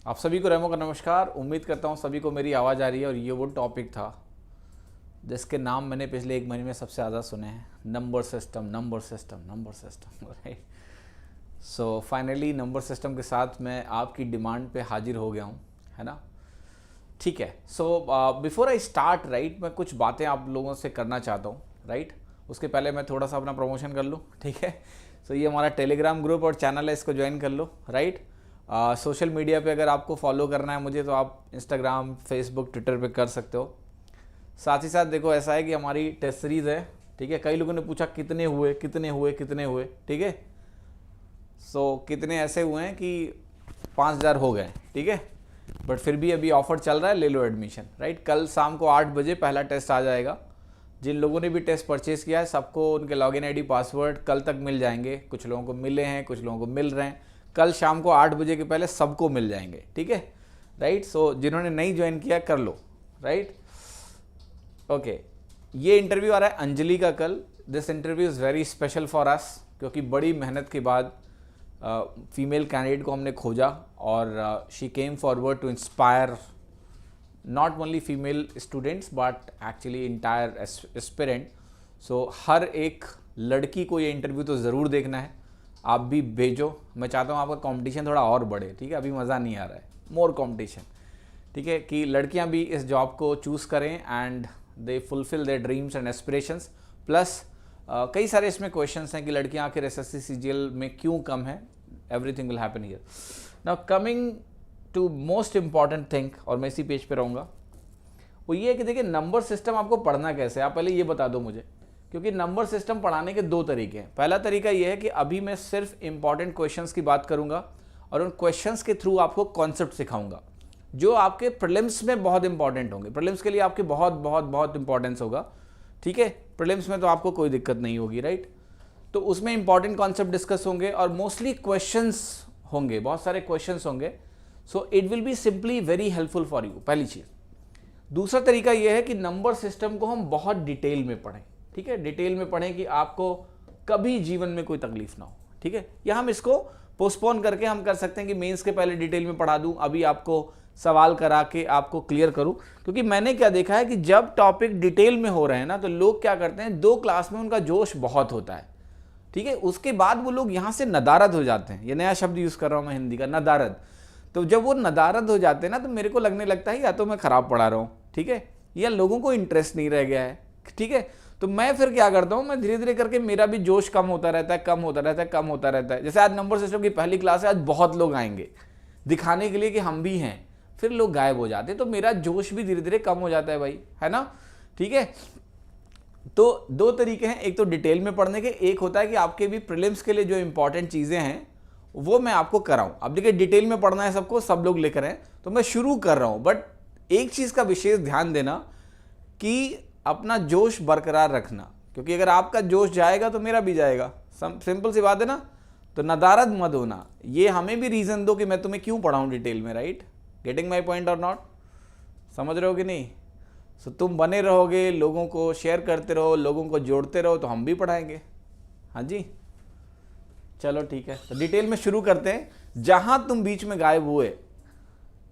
आप सभी को रेमो का नमस्कार। उम्मीद करता हूँ सभी को मेरी आवाज़ आ रही है। और ये वो टॉपिक था जिसके नाम मैंने पिछले एक महीने में सबसे ज़्यादा सुने हैं, number system, number system, number system, right. So finally number system के साथ मैं आपकी डिमांड पे हाजिर हो गया हूँ, है ना। ठीक है। So before I start, right, मैं कुछ बातें आप लोगों से करना चाहता हूँ, राइट। उसके पहले मैं थोड़ा सा अपना प्रमोशन कर लूँ, ठीक है। सो ये हमारा टेलीग्राम ग्रुप और चैनल है, इसको ज्वाइन कर लो, राइट। सोशल मीडिया पे अगर आपको फॉलो करना है मुझे, तो आप इंस्टाग्राम, फेसबुक, ट्विटर पे कर सकते हो। साथ ही साथ देखो, ऐसा है कि हमारी टेस्ट सीरीज़ है, ठीक है। कई लोगों ने पूछा कितने हुए, कितने हुए, कितने हुए, ठीक है। सो कितने ऐसे हुए हैं कि 5000 हो गए, ठीक है। बट फिर भी अभी ऑफर चल रहा है, ले लो एडमिशन, राइट। कल शाम को 8 बजे पहला टेस्ट आ जाएगा। जिन लोगों ने भी टेस्ट परचेज़ किया है सबको उनके लॉगिन आईडी, पासवर्ड कल तक मिल जाएंगे। कुछ लोगों को मिले हैं, कुछ लोगों को मिल रहे हैं। कल शाम को 8 बजे के पहले सबको मिल जाएंगे, ठीक है, राइट। सो जिन्होंने नहीं ज्वाइन किया कर लो, राइट। ओके, ये इंटरव्यू आ रहा है अंजलि का कल। This interview is very special for us, क्योंकि बड़ी मेहनत के बाद फीमेल कैंडिडेट को हमने खोजा और she came forward to inspire not only female students but actually entire aspirant. So हर एक लड़की को ये इंटरव्यू तो ज़रूर देखना है। आप भी भेजो। मैं चाहता हूँ आपका कंपटीशन थोड़ा और बढ़े, ठीक है। अभी मज़ा नहीं आ रहा है, मोर कंपटीशन, ठीक है, कि लड़कियाँ भी इस जॉब को चूज़ करें and they fulfil their dreams and aspirations. Plus कई सारे इसमें क्वेश्चंस हैं कि लड़कियाँ आखिर एसएससी सीजीएल में क्यों कम है। Everything will happen here. Now coming to most important thing, और मैं इसी पेज पे रहूँगा, वो ये है कि देखिए नंबर सिस्टम आपको पढ़ना कैसे है। आप पहले ये बता दो मुझे, क्योंकि नंबर सिस्टम पढ़ाने के दो तरीके हैं। पहला तरीका ये है कि अभी मैं सिर्फ इंपॉर्टेंट क्वेश्चंस की बात करूंगा और उन क्वेश्चंस के थ्रू आपको कॉन्सेप्ट सिखाऊंगा जो आपके प्रीलिम्स में बहुत इंपॉर्टेंट होंगे। प्रीलिम्स के लिए आपके बहुत बहुत बहुत इंपॉर्टेंस होगा, ठीक है। प्रीलिम्स में तो आपको कोई दिक्कत नहीं होगी, राइट। तो उसमें इंपॉर्टेंट कॉन्सेप्ट डिस्कस होंगे और मोस्टली क्वेश्चंस होंगे, बहुत सारे क्वेश्चंस होंगे। सो it will be simply very helpful for you, पहली चीज़। दूसरा तरीका यह है कि नंबर सिस्टम को हम बहुत डिटेल में पढ़ें, ठीक है। डिटेल में पढ़ें कि आपको कभी जीवन में कोई तकलीफ ना हो, ठीक है। या हम इसको पोस्टपोन करके हम कर सकते हैं कि मेंस के पहले डिटेल में पढ़ा दूं, अभी आपको सवाल करा के आपको क्लियर करूं। क्योंकि मैंने क्या देखा है कि जब टॉपिक डिटेल में हो रहे हैं ना, तो लोग क्या करते हैं, 2 क्लास में उनका जोश बहुत होता है, ठीक है। उसके बाद वो लोग यहाँ से नदारद हो जाते हैं। ये नया शब्द यूज़ कर रहा हूँ मैं हिंदी का, नदारद। तो जब वो नदारद हो जाते हैं ना, तो मेरे को लगने लगता है या तो मैं ख़राब पढ़ा रहा हूँ, ठीक है, या लोगों को इंटरेस्ट नहीं रह गया है, ठीक है। तो मैं फिर क्या करता हूँ, मैं धीरे धीरे करके मेरा भी जोश कम होता रहता है, कम होता रहता है, कम होता रहता है। जैसे आज नंबर सिस्टम की पहली क्लास है, आज बहुत लोग आएंगे दिखाने के लिए कि हम भी हैं, फिर लोग गायब हो जाते हैं, तो मेरा जोश भी धीरे धीरे कम हो जाता है भाई, है ना, ठीक है। तो 2 तरीके हैं, एक तो डिटेल में पढ़ने के, एक होता है कि आपके भी प्रीलिम्स के लिए जो इंपॉर्टेंट चीज़ें हैं वो मैं आपको कराऊं। अब देखिए डिटेल में पढ़ना है सबको, सब लोग लेकर हैं, तो मैं शुरू कर रहा हूं। बट एक चीज़ का विशेष ध्यान देना कि अपना जोश बरकरार रखना, क्योंकि अगर आपका जोश जाएगा तो मेरा भी जाएगा। सिंपल सी बात है ना। तो नदारद मत होना, ये हमें भी रीज़न दो कि मैं तुम्हें क्यों पढ़ाऊँ डिटेल में, राइट। गेटिंग माई पॉइंट और नॉट, समझ रहे हो कि नहीं। सो तुम बने रहोगे, लोगों को शेयर करते रहो, लोगों को जोड़ते रहो, तो हम भी पढ़ाएंगे। हाँ जी, चलो ठीक है। तो डिटेल में शुरू करते हैं। जहां तुम बीच में गायब हुए,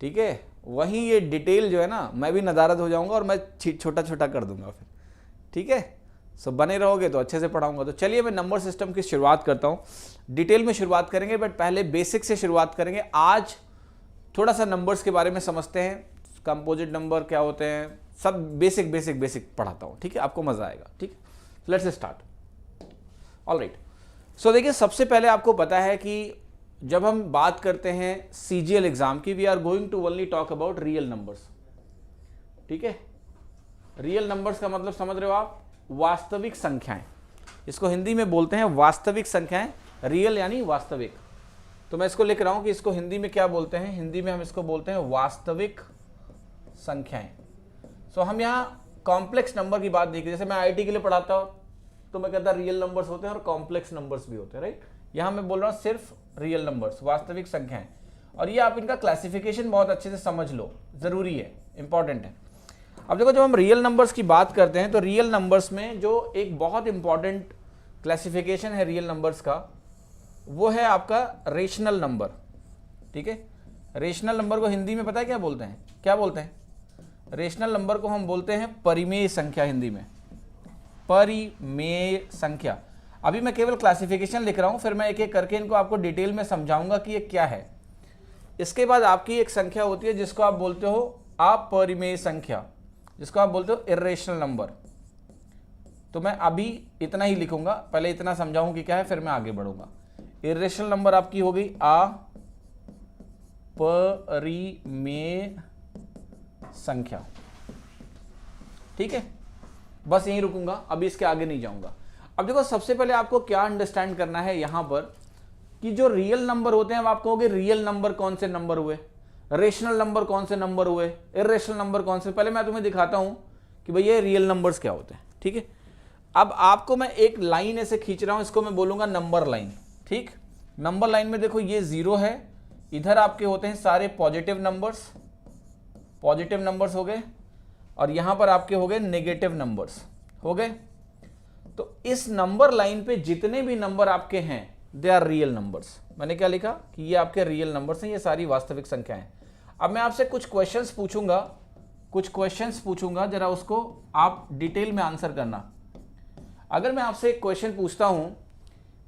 ठीक है, वहीं ये डिटेल जो है ना, मैं भी नदारद हो जाऊंगा और मैं छोटा छोटा कर दूंगा फिर, ठीक है। सो बने रहोगे तो अच्छे से पढ़ाऊंगा। तो चलिए मैं नंबर सिस्टम की शुरुआत करता हूं। डिटेल में शुरुआत करेंगे, बट पहले बेसिक से शुरुआत करेंगे। आज थोड़ा सा नंबर्स के बारे में समझते हैं, कंपोजिट नंबर क्या होते हैं, सब बेसिक बेसिक बेसिक पढ़ाता हूँ, ठीक है, आपको मजा आएगा, ठीक है। Let's start. ऑलराइट। सो देखिए, सबसे पहले आपको पता है कि जब हम बात करते हैं सीजीएल एग्जाम की, we are going to only talk about real numbers, ठीक है। रियल नंबर्स का मतलब समझ रहे हो आप, वास्तविक संख्याएं। इसको हिंदी में बोलते हैं वास्तविक संख्याएं, रियल यानी वास्तविक। तो मैं इसको लिख रहा हूं कि इसको हिंदी में क्या बोलते हैं, हिंदी में हम इसको बोलते हैं वास्तविक संख्याएं। सो हम यहाँ कॉम्प्लेक्स नंबर की बात देखिए, जैसे मैं आईटी के लिए पढ़ाता हूँ तो मैं कहता रियल नंबर्स होते हैं और कॉम्प्लेक्स नंबर्स भी होते हैं, राइट। यहाँ मैं बोल रहा हूँ सिर्फ रियल नंबर्स, वास्तविक संख्याएं। और ये आप इनका क्लासिफिकेशन बहुत अच्छे से समझ लो, जरूरी है, इंपॉर्टेंट है। अब देखो, जब हम रियल नंबर्स की बात करते हैं तो रियल नंबर्स में जो एक बहुत इंपॉर्टेंट क्लासिफिकेशन है रियल नंबर्स का, वो है आपका रेशनल नंबर, ठीक है। रेशनल नंबर को हिंदी में पता है क्या बोलते हैं? क्या बोलते हैं? रेशनल नंबर को हम बोलते हैं परिमेय संख्या, हिंदी में परिमेय संख्या। अभी मैं केवल क्लासिफिकेशन लिख रहा हूं, फिर मैं एक एक करके इनको आपको डिटेल में समझाऊंगा कि ये क्या है। इसके बाद आपकी एक संख्या होती है जिसको आप बोलते हो अपरिमेय संख्या, जिसको आप बोलते हो इर्रेशनल नंबर। तो मैं अभी इतना ही लिखूंगा, पहले इतना समझाऊं कि क्या है, फिर मैं आगे बढ़ूंगा। इर्रेशनल नंबर आपकी हो गई अपरिमेय संख्या, ठीक है। बस यहीं रुकूंगा, अभी इसके आगे नहीं जाऊंगा। अब देखो, सबसे पहले आपको क्या अंडरस्टैंड करना है यहां पर कि जो रियल नंबर होते हैं, अब आप कहोगे रियल नंबर कौन से नंबर हुए, रेशनल नंबर कौन से नंबर हुए, इर्रेशनल नंबर कौन से। पहले मैं तुम्हें दिखाता हूं कि भाई ये रियल नंबर्स क्या होते हैं, ठीक है। अब आपको मैं एक लाइन ऐसे खींच रहा हूं, इसको मैं बोलूंगा नंबर लाइन, ठीक। नंबर लाइन में देखो ये 0 है, इधर आपके होते हैं सारे पॉजिटिव नंबर्स हो गए, और यहां पर आपके हो गए नेगेटिव नंबर्स हो गए। तो इस नंबर लाइन पे जितने भी नंबर आपके हैं दे आर रियल नंबर्स। मैंने क्या लिखा कि ये आपके रियल नंबर्स हैं, ये सारी वास्तविक संख्याएं। अब मैं आपसे कुछ क्वेश्चंस पूछूंगा, जरा उसको आप डिटेल में आंसर करना। अगर मैं आपसे एक क्वेश्चन पूछता हूं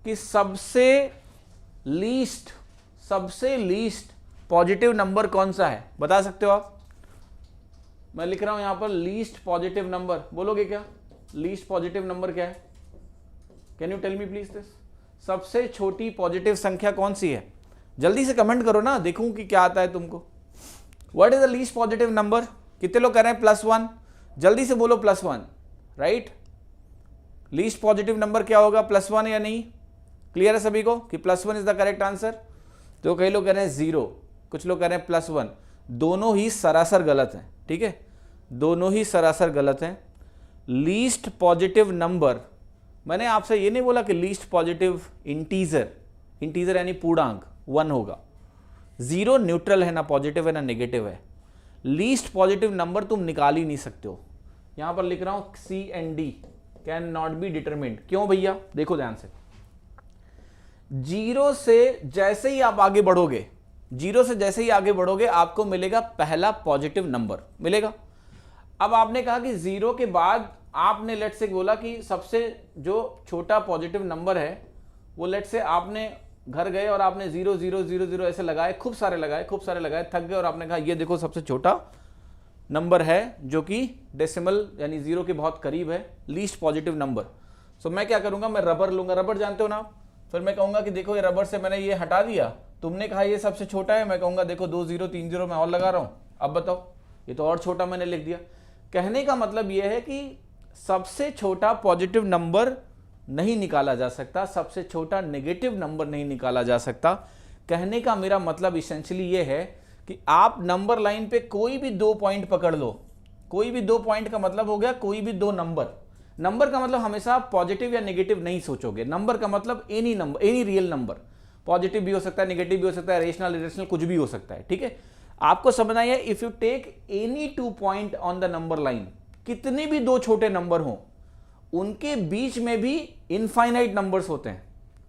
कि सबसे लीस्ट पॉजिटिव नंबर कौन सा है, बता सकते हो आप? मैं लिख रहा हूं यहां पर लीस्ट पॉजिटिव नंबर, बोलोगे क्या? लीस्ट पॉजिटिव नंबर क्या है? Can you tell me please this? सबसे छोटी पॉजिटिव संख्या कौन सी है? जल्दी से कमेंट करो ना, देखूं कि क्या आता है तुमको। What is the least positive number? कितने लोग कह रहे हैं +1? जल्दी से बोलो +1, राइट। लीस्ट पॉजिटिव नंबर क्या होगा? +1 या नहीं? क्लियर है सभी को कि +1 इज द करेक्ट आंसर? तो कई लोग कह रहे हैं 0, कुछ लोग कह रहे हैं +1। दोनों ही सरासर गलत हैं, ठीक है, दोनों ही सरासर गलत हैं। लीस्ट पॉजिटिव नंबर, मैंने आपसे ये नहीं बोला कि लीस्ट पॉजिटिव इंटीजर यानी पूर्णांक 1 होगा। 0 न्यूट्रल है, ना पॉजिटिव है ना नेगेटिव है। लीस्ट पॉजिटिव नंबर तुम निकाल ही नहीं सकते हो। यहां पर लिख रहा हूं C and D can not be determined. क्यों भैया? देखो ध्यान से, 0 से जैसे ही आप आगे बढ़ोगे आपको मिलेगा पहला पॉजिटिव नंबर मिलेगा। अब आपने कहा कि 0 के बाद आपने लेट से बोला कि सबसे जो छोटा पॉजिटिव नंबर है वो लेट से आपने घर गए और आपने 0 0 0 0 ऐसे लगाए, खूब सारे लगाए, थक गए और आपने कहा ये देखो सबसे छोटा नंबर है जो कि डेसिमल यानी 0 के बहुत करीब है, लीस्ट पॉजिटिव नंबर। सो मैं क्या करूंगा, मैं रबर लूंगा, रबर जानते हो ना। फिर मैं कहूंगा कि देखो ये रबर से मैंने ये हटा दिया, तुमने कहा ये सबसे छोटा है, मैं कहूंगा देखो 2 0 3 0 मैं और लगा रहा हूं, अब बताओ ये तो और छोटा मैंने लिख दिया। कहने का मतलब यह है कि सबसे छोटा पॉजिटिव नंबर नहीं निकाला जा सकता, सबसे छोटा नेगेटिव नंबर नहीं निकाला जा सकता। कहने का मेरा मतलब इसेंशियली ये है कि आप नंबर लाइन पे कोई भी 2 पॉइंट पकड़ लो, कोई भी 2 पॉइंट का मतलब हो गया कोई भी 2 नंबर का मतलब हमेशा आप पॉजिटिव या नेगेटिव नहीं सोचोगे। नंबर का मतलब any number, any real number, positive भी हो सकता है, नेगेटिव भी हो सकता है, रेशनल इरेशनल कुछ भी हो सकता है, ठीक है। आपको समझना है if you take any 2 point on the number line, कितने भी 2 छोटे नंबर हों उनके बीच में भी इनफाइनाइट नंबर्स होते हैं।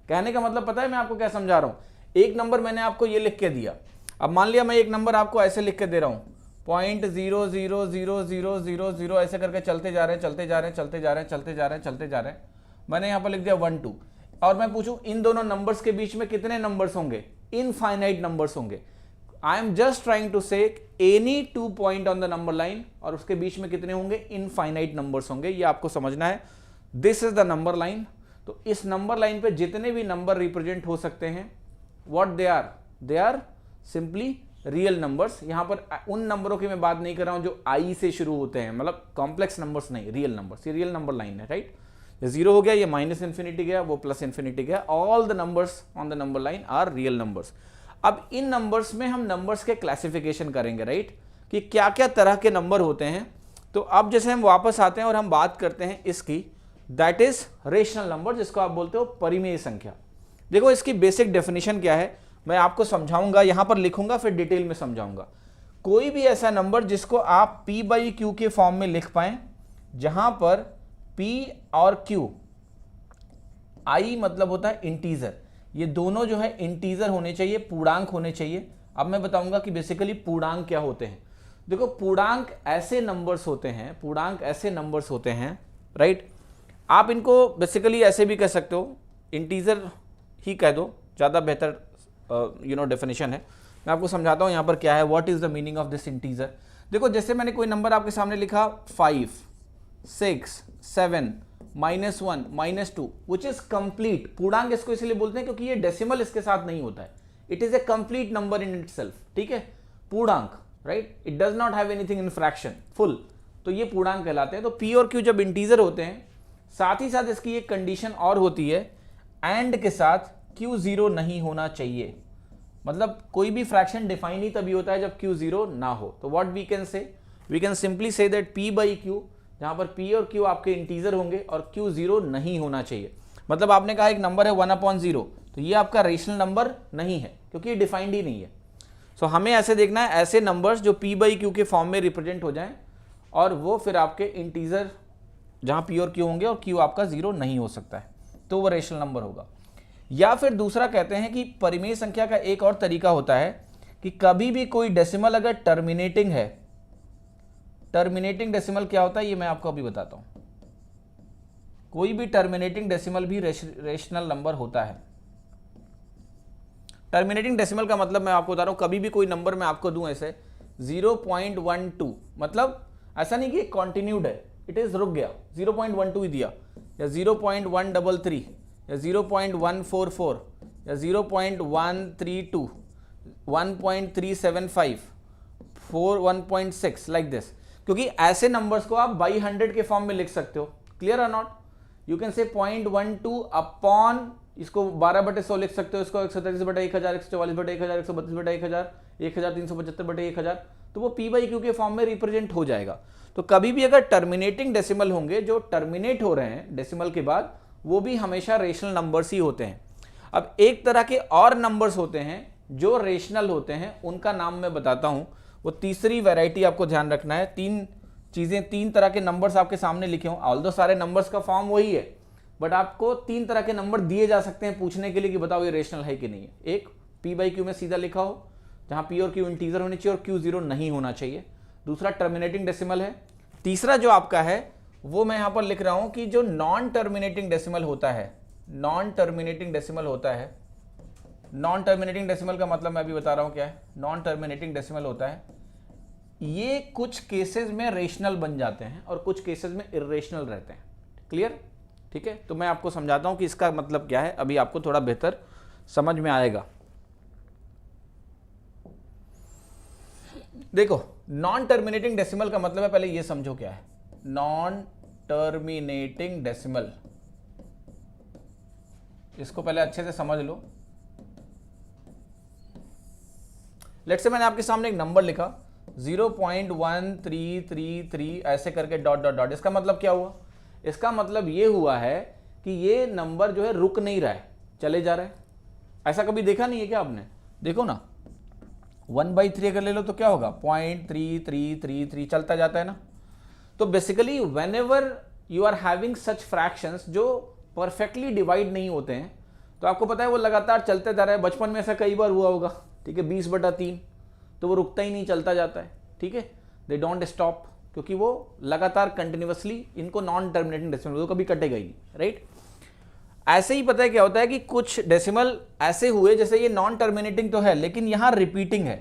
कहने का मतलब पता है मैं आपको क्या समझा रहा हूं? एक नंबर मैंने आपको ये लिख के दिया, अब मान लिया मैं एक नंबर आपको ऐसे लिख के दे रहा हूं 0.00000 ऐसे करके चलते जा रहे हैं। मैंने यहां पर लिख दिया 1 2 और मैं पूछूं इन दोनों नंबर्स के बीच में कितने नंबर्स होंगे? इनफाइनाइट नंबर्स होंगे। I am just trying to say any 2 point on the number line और उसके बीच में कितने होंगे? इनफाइनाइट नंबर्स होंगे। ये आपको समझना है। This is the number line. तो इस नंबर लाइन पे जितने भी नंबर रिप्रेजेंट हो सकते हैं, what they are simply real numbers. यहां पर उन नंबरों की मैं बात नहीं कर रहा हूं जो आई से शुरू होते हैं, मतलब कॉम्प्लेक्स नंबर्स नहीं, रियल नंबर्स। ये रियल नंबर लाइन है, राइट। ये 0 हो गया, ये -∞ गया, वो +∞ गया। All the numbers on the number line are real numbers. अब इन नंबर्स में हम नंबर्स के क्लासिफिकेशन करेंगे, राइट, कि क्या क्या तरह के नंबर होते हैं। तो अब जैसे हम वापस आते हैं और हम बात करते हैं इसकी, दैट इज रेशनल नंबर, जिसको आप बोलते हो परिमेय संख्या। देखो इसकी बेसिक डेफिनेशन क्या है मैं आपको समझाऊंगा, यहां पर लिखूंगा फिर डिटेल में समझाऊंगा। कोई भी ऐसा नंबर जिसको आप P/Q के फॉर्म में लिख पाए, जहां पर P और Q, I मतलब होता है इंटीजर, ये दोनों जो है इंटीजर होने चाहिए, पूर्णांक होने चाहिए। अब मैं बताऊंगा कि बेसिकली पूर्णांक क्या होते हैं। देखो पूर्णांक ऐसे नंबर्स होते हैं, पूर्णांक ऐसे नंबर्स होते हैं, राइट। आप इनको बेसिकली ऐसे भी कह सकते हो, इंटीजर ही कह दो, ज़्यादा बेहतर डेफिनेशन है। मैं आपको समझाता हूँ यहाँ पर क्या है, what is the meaning of this integer. देखो जैसे मैंने कोई नंबर आपके सामने लिखा 5, 6, 7, -1, -2 विच इज कंप्लीट। पूर्णांक इसको इसलिए बोलते हैं क्योंकि ये डेसिमल इसके साथ नहीं होता है, it is a complete number in itself, ठीक है, पूर्णांक, right. It does not have anything in fraction, full, तो ये पूर्णांक कहलाते हैं। तो पी और क्यू जब इंटीजर होते हैं, साथ ही साथ इसकी एक कंडीशन और होती है, एंड के साथ क्यू जीरो नहीं होना चाहिए। मतलब कोई भी फ्रैक्शन डिफाइन ही तभी होता है जब क्यू जीरो ना हो। तो what we can say, we can simply say that P by Q, जहां पर पी और क्यू आपके इंटीजर होंगे और क्यू जीरो नहीं होना चाहिए। मतलब आपने कहा एक नंबर है 1/0, तो ये आपका रेशनल नंबर नहीं है क्योंकि ये डिफाइंड ही नहीं है। सो हमें ऐसे देखना है, ऐसे नंबर्स जो पी बाई क्यू के फॉर्म में रिप्रेजेंट हो जाएं और वो फिर आपके इंटीजर जहां पी और क्यू होंगे और क्यू आपका जीरो नहीं हो सकता है, तो वो रेशनल नंबर होगा। या फिर दूसरा कहते हैं कि परिमेय संख्या का एक और तरीका होता है कि कभी भी कोई डेसिमल अगर टर्मिनेटिंग है, टर्मिनेटिंग डेसिमल क्या होता है ये मैं आपको अभी बताता हूं। कोई भी टर्मिनेटिंग डेसिमल भी रेशनल नंबर होता है। टर्मिनेटिंग डेसिमल का मतलब मैं आपको बता रहा हूं, कभी भी कोई नंबर मैं आपको दूं ऐसे 0.12, मतलब ऐसा नहीं कि कंटिन्यूड है, इट इज रुक गया, 0.12 ही दिया, या 0.133 या 0.144 या 0.132, 1.375, 1.6 लाइक दिस, क्योंकि ऐसे नंबर्स को आप बाई 100 के फॉर्म में लिख सकते हो। Clear or not? You can say 0.12 upon, इसको 12/100 लिख सकते हो, इसको 133/1000, 144/1000, 132/1000, 1375/1000, तो वो पी बाई क्यू के फॉर्म में रिप्रेजेंट हो जाएगा। तो कभी भी अगर टर्मिनेटिंग डेसिमल होंगे जो टर्मिनेट हो रहे हैं डेसिमल के बाद, वो भी हमेशा रेशनल नंबर्स ही होते हैं। अब एक तरह के और नंबर्स होते हैं जो रेशनल होते हैं, उनका नाम मैं बताता हूं। वो तीसरी वैरायटी आपको ध्यान रखना है। तीन चीजें, तीन तरह के नंबर्स आपके सामने लिखे हों, ऑल्दो सारे नंबर्स का फॉर्म वही है, बट आपको तीन तरह के नंबर दिए जा सकते हैं पूछने के लिए कि बताओ ये रेशनल है कि नहीं है। एक पी बाई क्यू में सीधा लिखा हो, जहां पी और क्यू इंटीजर होने चाहिए और क्यू जीरो नहीं होना चाहिए। दूसरा टर्मिनेटिंग डेसिमल है। तीसरा जो आपका है वो मैं यहां पर लिख रहा हूं कि जो नॉन टर्मिनेटिंग डेसिमल होता है, नॉन टर्मिनेटिंग डेसिमल होता है। नॉन टर्मिनेटिंग डेसिमल का मतलब मैं अभी बता रहा हूं क्या है। नॉन टर्मिनेटिंग डेसिमल होता है, ये कुछ केसेस में रेशनल बन जाते हैं और कुछ केसेस में इरेशनल रहते हैं। क्लियर? ठीक है, तो मैं आपको समझाता हूं कि इसका मतलब क्या है, अभी आपको थोड़ा बेहतर समझ में आएगा। देखो, नॉन टर्मिनेटिंग डेसिमल का मतलब है, पहले ये समझो क्या है नॉन टर्मिनेटिंग डेसिमल। इसको पहले अच्छे से समझ लो। लेट्स से मैंने आपके सामने एक नंबर लिखा 0.1333 ऐसे करके डॉट डॉट डॉट। इसका मतलब क्या हुआ? इसका मतलब ये हुआ है कि ये नंबर जो है रुक नहीं रहा है, चले जा रहा है। ऐसा कभी देखा नहीं है क्या आपने? देखो ना, 1/3 अगर ले लो तो क्या होगा, 0.3333 चलता जाता है ना। तो basically whenever you are having such fractions जो परफेक्टली डिवाइड नहीं होते हैं, तो आपको पता है वो लगातार चलते जा रहा है। बचपन में ऐसा कई बार हुआ होगा, ठीक है, 20/3, तो वो रुकता ही नहीं, चलता जाता है, ठीक है। दे डोंट स्टॉप, क्योंकि वो लगातार कंटिन्यूअसली, इनको नॉन टर्मिनेटिंग डेसिमल, कभी कटेगा ही नहीं, राइट। ऐसे ही पता है क्या होता है कि कुछ डेसिमल ऐसे हुए जैसे ये नॉन टर्मिनेटिंग तो है लेकिन यहां रिपीटिंग है,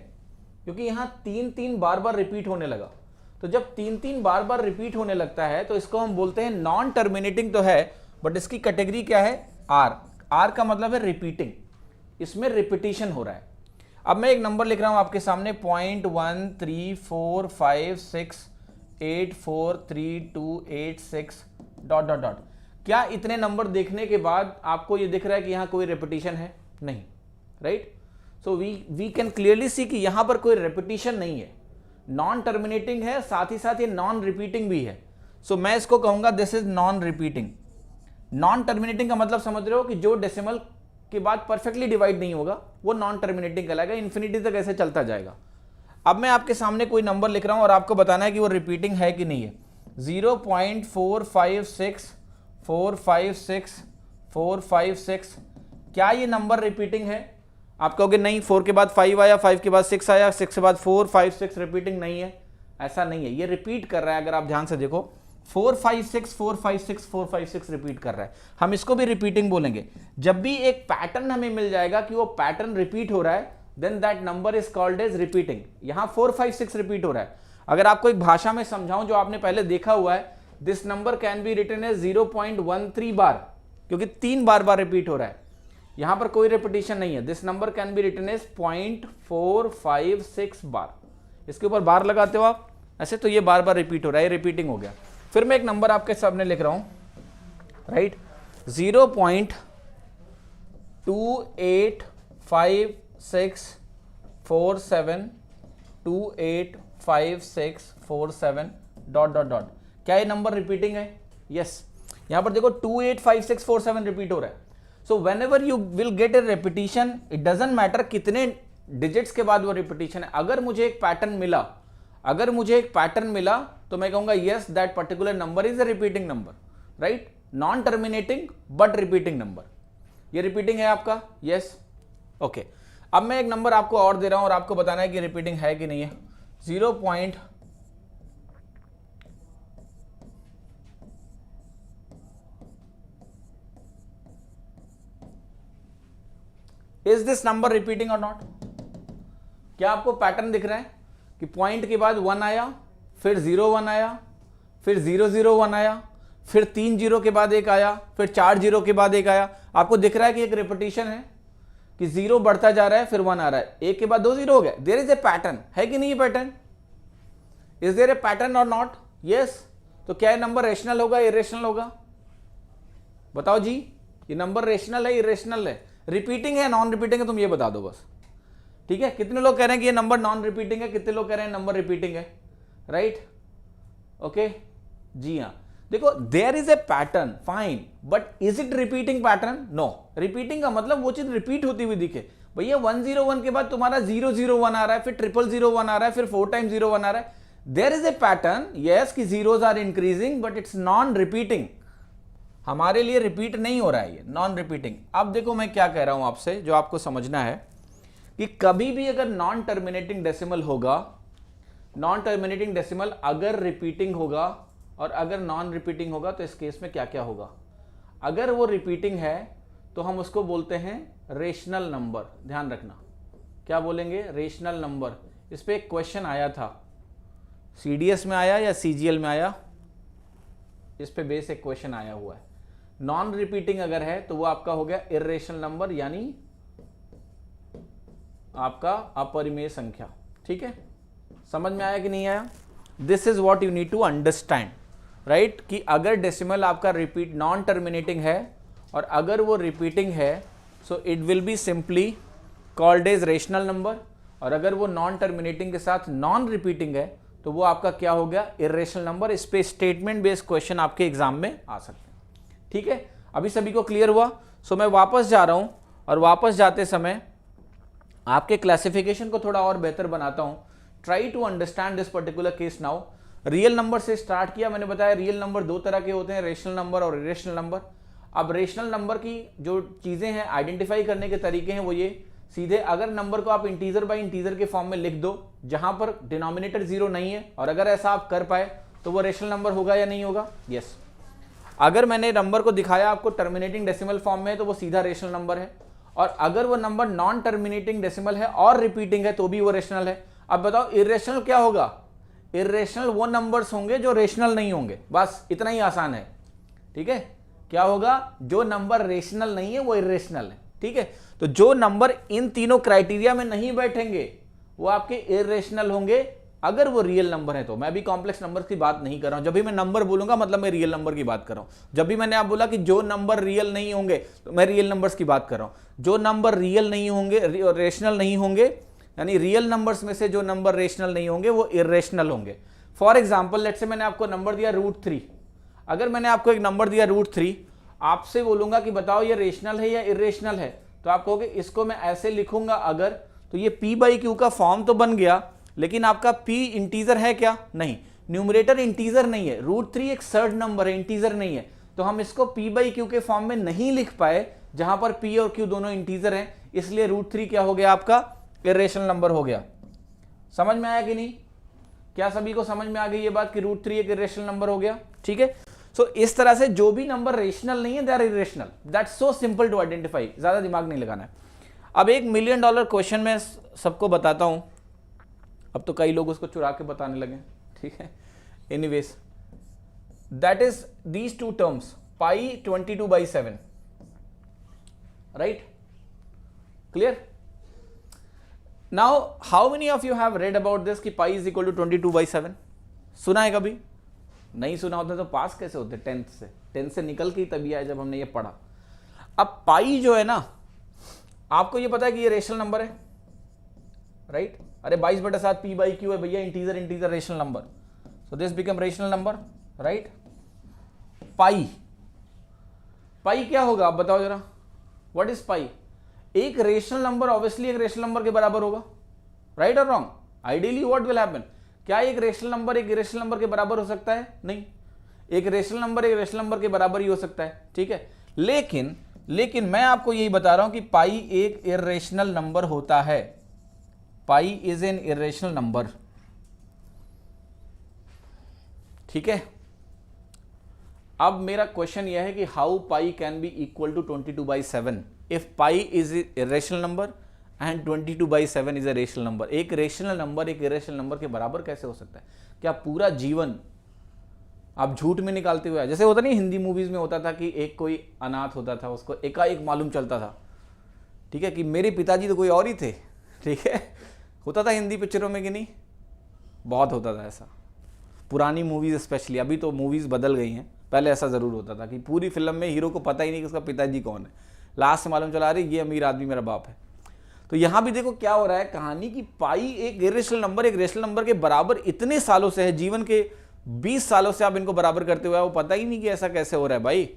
क्योंकि यहां 3 बार बार रिपीट होने लगा। तो जब 3 बार बार रिपीट होने लगता है तो इसको हम बोलते हैं नॉन टर्मिनेटिंग तो है, बट इसकी कैटेगरी क्या है, आर। आर का मतलब है रिपीटिंग, इसमें रिपीटिशन हो रहा है। अब मैं एक नंबर लिख रहा हूं आपके सामने 0.1345684328 डॉट डॉट डॉट। क्या इतने नंबर देखने के बाद आपको ये दिख रहा है कि यहां कोई रेपिटेशन है? नहीं, right. So we can clearly see कि यहां पर कोई रेपिटेशन नहीं है, नॉन टर्मिनेटिंग है, साथ ही साथ ये नॉन रिपीटिंग भी है। सो मैं इसको कहूंगा this is non repeating. Non terminating का मतलब समझ रहे हो कि जो डेसिमल के बाद परफेक्टली डिवाइड नहीं होगा वो नॉन टर्मिनेटिंग कहलाएगा, इन्फिनिटी तक ऐसे चलता जाएगा। अब मैं आपके सामने कोई नंबर लिख रहा हूं और आपको बताना है कि वो रिपीटिंग है कि नहीं है। 0.456456 क्या ये नंबर रिपीटिंग है? आप कहोगे नहीं 4 के बाद 5 आया, 5 के बाद 6 आया, 6 के बाद 4, 5, 6 रिपीटिंग नहीं है, ऐसा नहीं है, ये रिपीट कर रहा है। अगर आप ध्यान से देखो 4, 5, 6, 4, 5, 6, 4, 5, 6 रिपीट कर रहा है, हम इसको भी रिपीटिंग बोलेंगे। जब भी एक पैटर्न हमें मिल जाएगा कि वो पैटर्न रिपीट हो रहा है, then that number is called as repeating. यहां 4, 5, 6 रिपीट हो रहा है। अगर आपको एक भाषा में समझाऊं जो आपने पहले देखा हुआ है, this number can be written as 0.13 bar, क्योंकि 3 बार रिपीट हो रहा है, यहां पर कोई रिपीटिशन नहीं है। This number can be written as 0.456 bar, इसके ऊपर बार लगाते हो आप ऐसे, तो ये बार रिपीट हो रहा है, रिपीटिंग हो गया। फिर मैं एक नंबर आपके सामने लिख रहा हूं, राइट, 0.285647285647 ... क्या ये नंबर रिपीटिंग है? यस, यहां पर देखो 285647 रिपीट हो रहा है। So when ever you will get A repetition, it doesn't matter कितने डिजिट्स के बाद वो रिपीटिशन है, अगर मुझे एक पैटर्न मिला तो मैं कहूंगा yes that particular number is a repeating number, right, non terminating but repeating number. ये रिपीटिंग है आपका, यस, ओके। अब मैं एक नंबर आपको और दे रहा हूं और आपको बताना है कि रिपीटिंग है कि नहीं है। 0. इज दिस नंबर रिपीटिंग और नॉट? क्या आपको पैटर्न दिख रहा है कि पॉइंट के बाद 1 आया, फिर 0 1 आया, फिर 0 0 1 आया, फिर 3 0 के बाद 1 आया, फिर 4 0 के बाद 1 आया। आपको दिख रहा है कि एक रिपीटिशन है कि 0 बढ़ता जा रहा है, फिर 1 आ रहा है, 1 के बाद 2 0 हो गया। देयर इज ए पैटर्न, है कि नहीं ये pattern? Is there a pattern और नॉट? यस। तो क्या ये नंबर रेशनल होगा, इरेशनल होगा? बताओ जी, ये नंबर रेशनल है, इरेशनल है, रिपीटिंग है, नॉन रिपीटिंग है? तुम ये बता दो बस, ठीक है। कितने लोग कह रहे हैं कि ये नंबर नॉन रिपीटिंग है, कितने लोग कह रहे हैं नंबर रिपीटिंग है, राइट, ओके, जी हाँ। देखो there is a pattern, fine, but is it repeating pattern? No. Repeating का मतलब वो चीज रिपीट होती हुई दिखे। भैया 101 के बाद तुम्हारा 001 आ रहा है, फिर 001 आ रहा है, फिर 4 times 01 आ रहा है। There is a pattern, yes, कि zeros are increasing but it's non repeating. हमारे लिए रिपीट नहीं हो रहा है, ये नॉन रिपीटिंग। अब देखो मैं क्या कह रहा हूं आपसे, जो आपको समझना है कि कभी भी अगर नॉन टर्मिनेटिंग डेसिमल होगा, नॉन टर्मिनेटिंग डेसिमल अगर रिपीटिंग होगा और अगर नॉन रिपीटिंग होगा, तो इस केस में क्या क्या होगा? अगर वो रिपीटिंग है तो हम उसको बोलते हैं रेशनल नंबर। ध्यान रखना, क्या बोलेंगे? Rational number. इस पे एक क्वेश्चन आया था, सीडीएस में आया या सीजीएल में आया, इस पे बेस एक क्वेश्चन आया हुआ है। नॉन रिपीटिंग अगर है तो वो आपका हो गया इर्रेशनल नंबर, यानी आपका अपरिमेय संख्या। ठीक है, समझ में आया कि नहीं आया? This is what you need to understand, right, कि अगर डेसिमल आपका रिपीट नॉन टर्मिनेटिंग है और अगर वो रिपीटिंग है, so it will be simply called as rational number, और अगर वो नॉन टर्मिनेटिंग के साथ नॉन रिपीटिंग है तो वो आपका क्या हो गया? Irrational number. इस पे स्टेटमेंट बेस्ड क्वेश्चन आपके एग्जाम में आ सकते हैं। ठीक है, अभी सभी को क्लियर हुआ? सो मैं वापस जा रहा हूं और वापस जाते समय आपके क्लासिफिकेशन को थोड़ा और बेहतर बनाता हूं। Try to understand this particular case now. Real number से स्टार्ट किया, मैंने बताया रियल नंबर दो तरह के होते हैं, रेशनल नंबर और इरेशनल नंबर। अब रेशनल नंबर की जो चीजें हैं, आइडेंटिफाई करने के तरीके हैं, वो ये सीधे अगर नंबर को आप इंटीजर बाय इंटीजर के फॉर्म में लिख दो जहां पर डिनोमिनेटर जीरो नहीं है, और अगर ऐसा आप कर पाए तो वो रेशनल नंबर होगा या नहीं होगा? यस। अगर मैंने नंबर को दिखाया आपको टर्मिनेटिंग डेसिमल फॉर्म में तो वो सीधा रेशनल नंबर है, और अगर वो नंबर नॉन टर्मिनेटिंग डेसिमल है और रिपीटिंग है तो भी वो रेशनल है। अब बताओ इरेशनल क्या होगा? इरेशनल वो नंबर्स होंगे जो रेशनल नहीं होंगे, बस इतना ही आसान है। ठीक है, क्या होगा? जो नंबर रेशनल नहीं है वो इरेशनल है। ठीक है, तो जो नंबर इन तीनों क्राइटेरिया में नहीं बैठेंगे वो आपके इरेशनल होंगे, अगर वो रियल नंबर है तो। मैं भी कॉम्प्लेक्स नंबर की बात नहीं कर रहा हूं, जब भी मैं नंबर बोलूंगा मतलब मैं रियल नंबर की बात कर रहा हूं। जब भी मैंने आप बोला कि जो नंबर रियल नहीं होंगे तो मैं रियल नंबर्स की बात कर रहा हूं। जो नंबर रियल नहीं होंगे, रेशनल नहीं होंगे, यानी रियल नंबर्स में से जो नंबर रेशनल नहीं होंगे वो इरेशनल होंगे। फॉर एग्जाम्पल लेट्स से मैंने आपको नंबर दिया √3। अगर मैंने आपको एक नंबर दिया √3, आपसे बोलूंगा कि बताओ ये रेशनल है या इरेशनल है, तो आप कहोगे इसको मैं ऐसे लिखूंगा अगर, तो ये p/q का फॉर्म तो बन गया, लेकिन आपका p इंटीजर है क्या? नहीं, न्यूमरेटर इंटीजर नहीं है। √3 एक सर्ड नंबर है, इंटीजर नहीं है, तो हम इसको p/q के फॉर्म में नहीं लिख पाए जहां पर p और q दोनों इंटीजर हैं, इसलिए √3 क्या हो गया आपका, इरेशनल नंबर हो गया। समझ में आया कि नहीं? क्या सभी को समझ में आ गई ये बात कि √3 एक इरेशनल नंबर हो गया? ठीक है, सो इस तरह से जो भी नंबर रेशनल नहीं है they are irrational, that's so simple to identify, ज्यादा दिमाग नहीं लगाना है। अब एक $1 मिलियन क्वेश्चन में सबको बताता हूं, अब तो कई लोग उसको चुरा के बताने लगे, ठीक है। Anyways, that is these two terms, pi 22/7, right, clear? Now how many of you have read about this कि पाई इज इक्वल टू 22/7? सुना है कभी? नहीं सुना होता तो पास कैसे होते 10th से निकल के ही तभी आया जब हमने ये पढ़ा। अब पाई जो है ना, आपको ये पता है कि ये रेशनल नंबर है, राइट? अरे 22/7 p/q है भैया, integer rational number, so this become rational number, right? Pi क्या होगा आप बताओ जरा, व्हाट इज पाई? एक रेशनल नंबर ऑब्वियसली एक रेशनल नंबर के बराबर होगा, राइट और wrong? Ideally what will happen, क्या एक रेशनल नंबर एक इरेशनल नंबर के बराबर हो सकता है? नहीं, एक रेशनल नंबर एक रेशनल नंबर के बराबर ही हो सकता है, ठीक है। लेकिन मैं आपको यही बता रहा हूं कि पाई एक इरेशनल नंबर होता है, pi is an irrational number, ठीक है। अब मेरा क्वेश्चन यह है कि how pi can be equal to 22/7 if pi is irrational number and 22/7 is a rational number. एक रेशनल नंबर एक इरेशनल नंबर के बराबर कैसे हो सकता है? क्या पूरा जीवन आप झूठ में निकालते हुए, जैसे होता नहीं हिंदी मूवीज में होता था कि एक कोई अनाथ होता था, उसको एकाएक मालूम चलता था, ठीक है, कि मेरे पिताजी तो कोई और ही थे, ठीक है, होता था हिंदी पिक्चरों में कि नहीं? बहुत होता था ऐसा, पुरानी मूवीज स्पेशली, अभी तो मूवीज बदल गई हैं, पहले ऐसा जरूर होता था कि पूरी फिल्म में हीरो को पता ही नहीं कि उसका पिताजी कौन है, लास्ट में मालूम चला, रही ये अमीर आदमी मेरा बाप है। तो यहां भी देखो क्या हो रहा है कहानी की, पाई एक इरेशनल नंबर एक रेशनल नंबर के बराबर इतने सालों से है, जीवन के 20 सालों से आप इनको बराबर करते हुए, वो पता ही नहीं कि ऐसा कैसे हो रहा है भाई।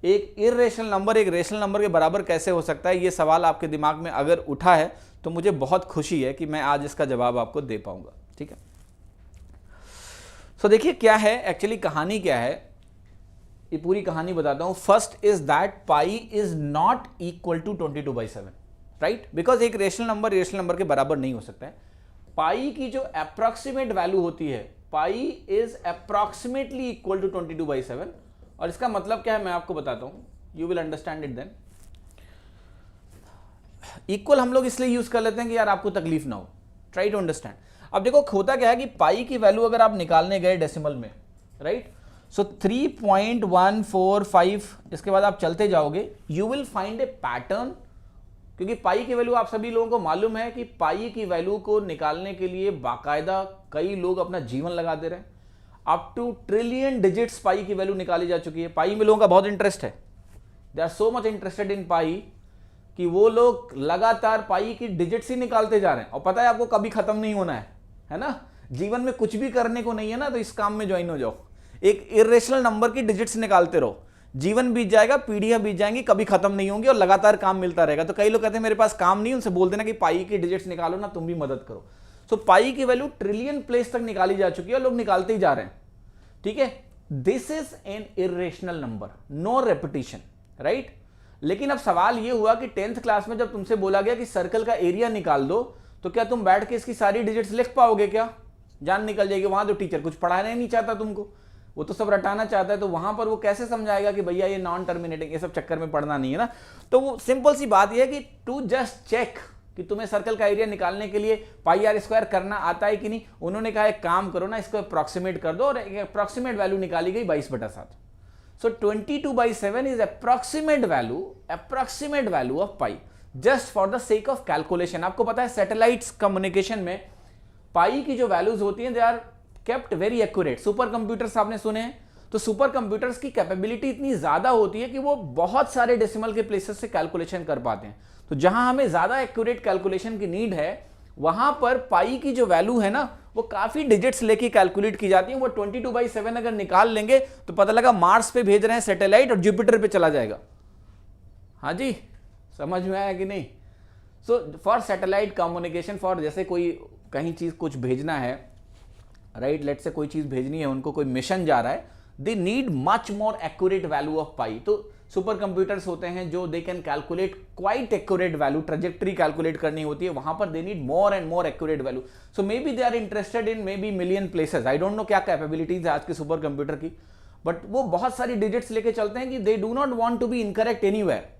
एक इरेशनल नंबर एक रेशनल नंबर के बराबर कैसे हो सकता है? ये सवाल आपके दिमाग में अगर उठा है तो मुझे बहुत खुशी है कि मैं आज इसका जवाब आपको दे पाऊंगा, ठीक है। सो देखिए क्या है एक्चुअली, कहानी क्या है, ये पूरी कहानी बताता हूं। First is that pi is not equal to 22/7, right? Because एक रेशनल नंबर के बराबर नहीं हो सकता है। पाई की जो अप्रॉक्सीमेट वैल्यू होती है, pi is approximately equal to 22/7, और इसका मतलब क्या है मैं आपको बताता हूं, you will understand it then. Equal हम लोग इसलिए यूज कर लेते हैं कि यार आपको तकलीफ ना हो, ट्राई टू अंडरस्टैंड। अब देखो होता क्या है कि पाई की वैल्यू अगर आप निकालने गए डेसिमल में, राइट, सो 3.145, इसके बाद आप चलते जाओगे, you will find A pattern, क्योंकि पाई की वैल्यू आप सभी लोगों को मालूम है कि पाई की वैल्यू को निकालने के लिए बाकायदा कई लोग अपना जीवन लगा दे रहे हैं। अप टू ट्रिलियन डिजिट्स पाई की वैल्यू निकाली जा चुकी है। पाई में लोगों का बहुत इंटरेस्ट है, they are so much interested in pi कि वो लोग लगातार पाई की डिजिट्स ही निकालते जा रहे हैं, और पता है आपको कभी खत्म नहीं होना है ना? जीवन में कुछ भी करने को नहीं है ना, तो इस काम में ज्वाइन हो जाओ, एक इरेशनल नंबर की डिजिट्स निकालते रहो, जीवन बीत जाएगा, पीढ़ियां बीत जाएंगी, कभी खत्म नहीं होंगी और लगातार काम मिलता रहेगा। तो कई लोग कहते हैं मेरे पास काम नहीं, उनसे बोल देना कि पाई की डिजिट्स निकालो ना, तुम भी मदद करो। सो पाई की वैल्यू ट्रिलियन प्लेस तक निकाली जा चुकी है और लोग निकालते ही जा रहे हैं, ठीक है। This is an irrational number, no repetition, right. लेकिन अब सवाल यह हुआ कि 10th क्लास में जब तुमसे बोला गया कि सर्कल का एरिया निकाल दो, तो क्या तुम बैठ के इसकी सारी डिजिट्स लिख पाओगे? क्या जान निकल जाएगी? वहां तो टीचर कुछ पढ़ाना ही नहीं चाहता तुमको, वो तो सब रटाना चाहता है, तो वहां पर वो कैसे समझाएगा कि भैया ये नॉन टर्मिनेटिंग, ये सब चक्कर में पढ़ना नहीं है ना। तो वो सिंपल सी बात ये है कि टू जस्ट चेक कि तुम्हें सर्कल का एरिया निकालने के लिए पाई आर स्क्वायर करना आता है कि नहीं, उन्होंने कहा एक काम करो ना, इसको अप्रॉक्सीमेट कर दो, और एक अप्रॉक्सीमेट वैल्यू निकाली गई 22/7। सो 22/7 is approximate value of pi, just for the sake of calculation. आपको पता है सैटेलाइट्स कम्युनिकेशन में पाई की जो वैल्यूज होती हैं they are kept very accurate. Super computers आपने सुने हैं, तो सुपर कंप्यूटर्स की कैपेबिलिटी इतनी ज्यादा होती है कि वो बहुत सारे डेसिमल के प्लेसेस से कैलकुलेशन कर पाते हैं। तो जहां हमें ज्यादा एक्यूरेट कैलकुलेशन की नीड है, वहां पर पाई की जो वैल्यू है ना, वो काफी डिजिट्स लेके कैलकुलेट की जाती है। वो 22/7 अगर निकाल लेंगे तो पता लगा मार्स पे भेज रहे हैं सैटेलाइट और जुपिटर पे चला जाएगा। हाँ जी, समझ में आया कि नहीं? So for satellite communication, for जैसे कोई कहीं चीज कुछ भेजना है, राइट, लेट से कोई चीज भेजनी है उनको, कोई मिशन जा रहा है, they need much more accurate value of pi. तो सुपर कंप्यूटर्स होते हैं जो they can calculate quite accurate value, trajectory calculate करनी होती है, वहां पर they need more and more accurate value. So maybe they are interested in maybe million places. I don't know क्या capabilities है आज के सुपर कंप्यूटर की, बट वो बहुत सारी डिजिट्स लेके चलते हैं कि they do not want to be incorrect anywhere.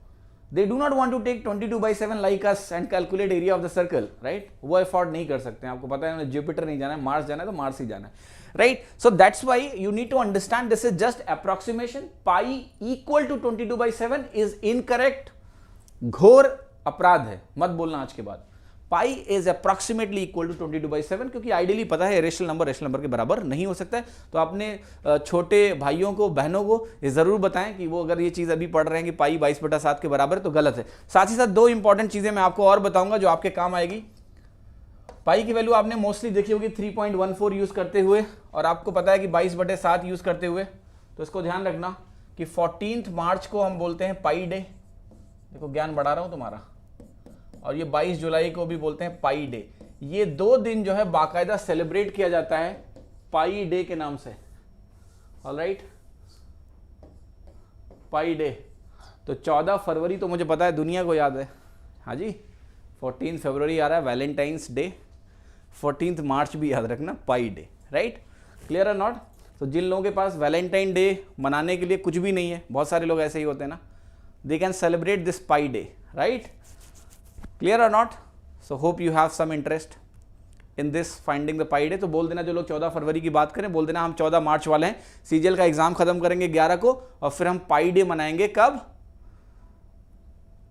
They do not want to take 22/7 like us and calculate area of the circle, right? वो अफोर्ड नहीं कर सकते हैं. आपको पता है जुपिटर नहीं जाना है, मार्स जाना है तो मार्स ही जाना है, right? So that's why you need to understand this is just approximation. Pi equal to 22/7 is incorrect. घोर अपराध है, मत बोलना आज के बाद. Pi is approximately equal to 22/7, क्योंकि आइडियली पता है रेशनल नंबर के बराबर नहीं हो सकता है. तो अपने छोटे भाइयों को बहनों को ये जरूर बताएं कि वो अगर ये चीज़ अभी पढ़ रहे हैं कि पाई 22/7 के बराबर है तो गलत है. साथ ही साथ दो इंपॉर्टेंट चीज़ें मैं आपको और बताऊंगा जो आपके काम आएगी. पाई की वैल्यू आपने मोस्टली देखी होगी 3.14 यूज़ करते हुए, और आपको पता है कि 22/7 यूज़ करते हुए. तो इसको ध्यान रखना कि 14 मार्च को हम बोलते हैं पाई डे. देखो ज्ञान बढ़ा रहा हूँ तुम्हारा. और ये 22 जुलाई को भी बोलते हैं पाई डे. ये दो दिन जो है बाकायदा सेलिब्रेट किया जाता है पाई डे के नाम से. ऑलराइट, पाई डे. तो 14 फरवरी तो मुझे पता है दुनिया को याद है. हाँ जी, 14 फरवरी आ रहा है वैलेंटाइंस डे. 14 मार्च भी याद रखना, पाई day. Right, clear or not? तो जिन लोगों के पास वैलेंटाइन डे मनाने के लिए कुछ भी नहीं है, बहुत सारे लोग ऐसे ही होते हैं ना, they can celebrate this pi day. Right, clear or not? So hope you have some interest in this finding the pi day. तो बोल देना जो लोग 14 फरवरी की बात करें, बोल देना हम 14 मार्च वाले हैं. सीजीएल का एग्जाम खत्म करेंगे 11 को और फिर हम पाई डे मनाएंगे कब?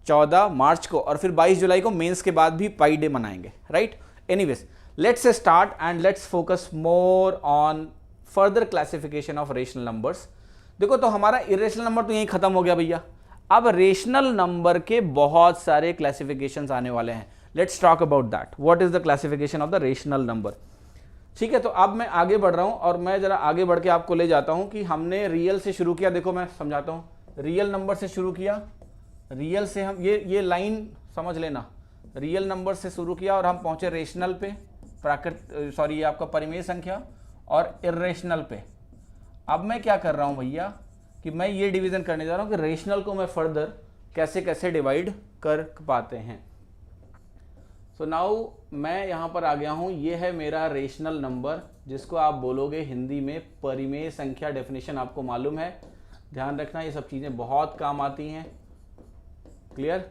14 मार्च को. और फिर 22 जुलाई को मेंस के बाद भी पाई डे मनाएंगे. Right, anyways let's start and let's focus more on further classification of rational numbers. देखो तो हमारा इरेशनल नंबर तो यहीं खत्म हो गया भैया. अब रेशनल नंबर के बहुत सारे क्लासिफिकेशंस आने वाले हैं. Let's talk about that. What is the classification of the rational number? ठीक है, तो अब मैं आगे बढ़ रहा हूं और मैं जरा आगे बढ़ के आपको ले जाता हूं कि हमने रियल से शुरू किया. देखो मैं समझाता हूं. रियल नंबर से शुरू किया, रियल से हम ये लाइन समझ लेना. रियल नंबर से शुरू किया और हम पहुंचे रेशनल पे, ये आपका परिमेय संख्या, और इर्रेशनल पे. अब मैं क्या कर रहा हूं भैया कि मैं ये डिवीजन करने जा रहा हूं कि रेशनल को मैं फर्दर कैसे कैसे डिवाइड कर पाते हैं. सो नाउ मैं यहां पर आ गया हूं. ये है मेरा रेशनल नंबर, जिसको आप बोलोगे हिंदी में परिमेय संख्या. डेफिनेशन आपको मालूम है, ध्यान रखना, ये सब चीजें बहुत काम आती हैं. क्लियर?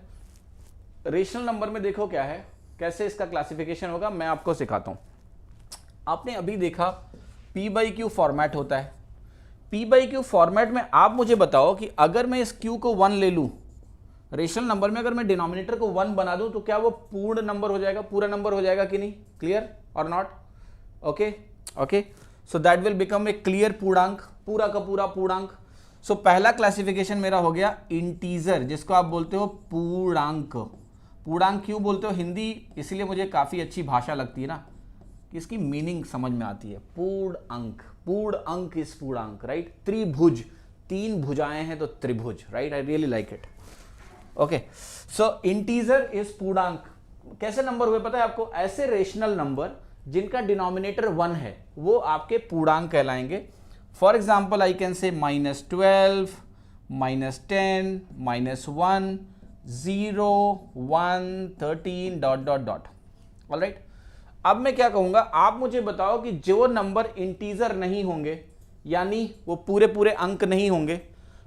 रेशनल नंबर में देखो क्या है, कैसे इसका क्लासिफिकेशन होगा मैं आपको सिखाता हूं. आपने अभी देखा P/Q फॉर्मेट होता है. P/Q फॉर्मेट में आप मुझे बताओ कि अगर मैं इस Q को 1 ले लूं, रेशनल नंबर में अगर मैं डिनोमिनेटर को 1 बना दूं तो क्या वो पूर्ण नंबर हो जाएगा, पूरा नंबर हो जाएगा कि नहीं? Clear or not? Okay okay, so that will become a clear पूर्णांक, पूरा का पूरा पूर्णांक. सो पहला क्लासिफिकेशन मेरा हो गया इंटीजर, जिसको आप बोलते हो पूर्णांक. पूर्णांक क्यों बोलते हो हिंदी? इसलिए मुझे काफी अच्छी भाषा लगती है ना, कि इसकी मीनिंग समझ में आती है. पूर्णांक, पूर्णांक इज पूर्णांक. राइट, त्रिभुज, 3 भुजाएं हैं तो त्रिभुज. Right, I really like it. Okay, so integer is पूर्णांक. कैसे नंबर हुए पता है आपको? ऐसे रेशनल नंबर जिनका डिनोमिनेटर 1 है वो आपके पूर्णांक कहलाएंगे. For example I can say -12, -10, -1, 0, 1, 13 ... alright. अब मैं क्या कहूंगा, आप मुझे बताओ कि जो नंबर इंटीजर नहीं होंगे, यानी वो पूरे पूरे अंक नहीं होंगे,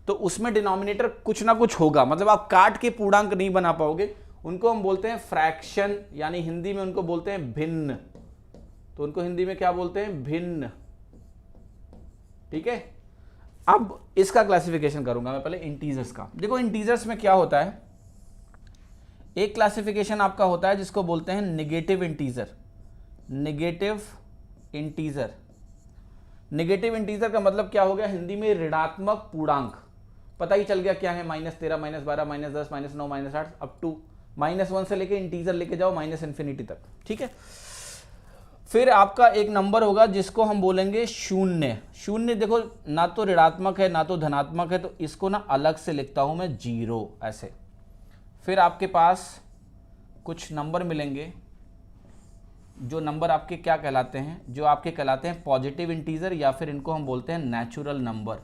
तो उसमें डिनोमिनेटर कुछ ना कुछ होगा. मतलब आप काट के पूर्णांक नहीं बना पाओगे. उनको हम बोलते हैं फ्रैक्शन, यानी हिंदी में उनको बोलते हैं भिन्न. तो उनको हिंदी में क्या बोलते हैं? भिन्न. ठीक है, अब इसका क्लासिफिकेशन करूंगा मैं पहले इंटीजर्स का. देखो इंटीजर्स में क्या होता है, एक क्लासिफिकेशन आपका होता है जिसको बोलते हैं negative integer. Negative integer, negative integer का मतलब क्या हो गया हिंदी में? ऋणात्मक पूर्णांक. पता ही चल गया क्या है? -13, -12, -10, -9, -8 अप टू -1 से लेके इंटीजर लेके जाओ -इंफिनिटी तक. ठीक है, फिर आपका एक नंबर होगा जिसको हम बोलेंगे शून्य. शून्य देखो ना तो ऋणात्मक है ना तो धनात्मक है, तो इसको ना अलग से लिखता हूं मैं 0 ऐसे. फिर आपके पास कुछ नंबर मिलेंगे, जो नंबर आपके क्या कहलाते हैं? जो आपके कहलाते हैं पॉजिटिव इंटीजर, या फिर इनको हम बोलते हैं नेचुरल नंबर.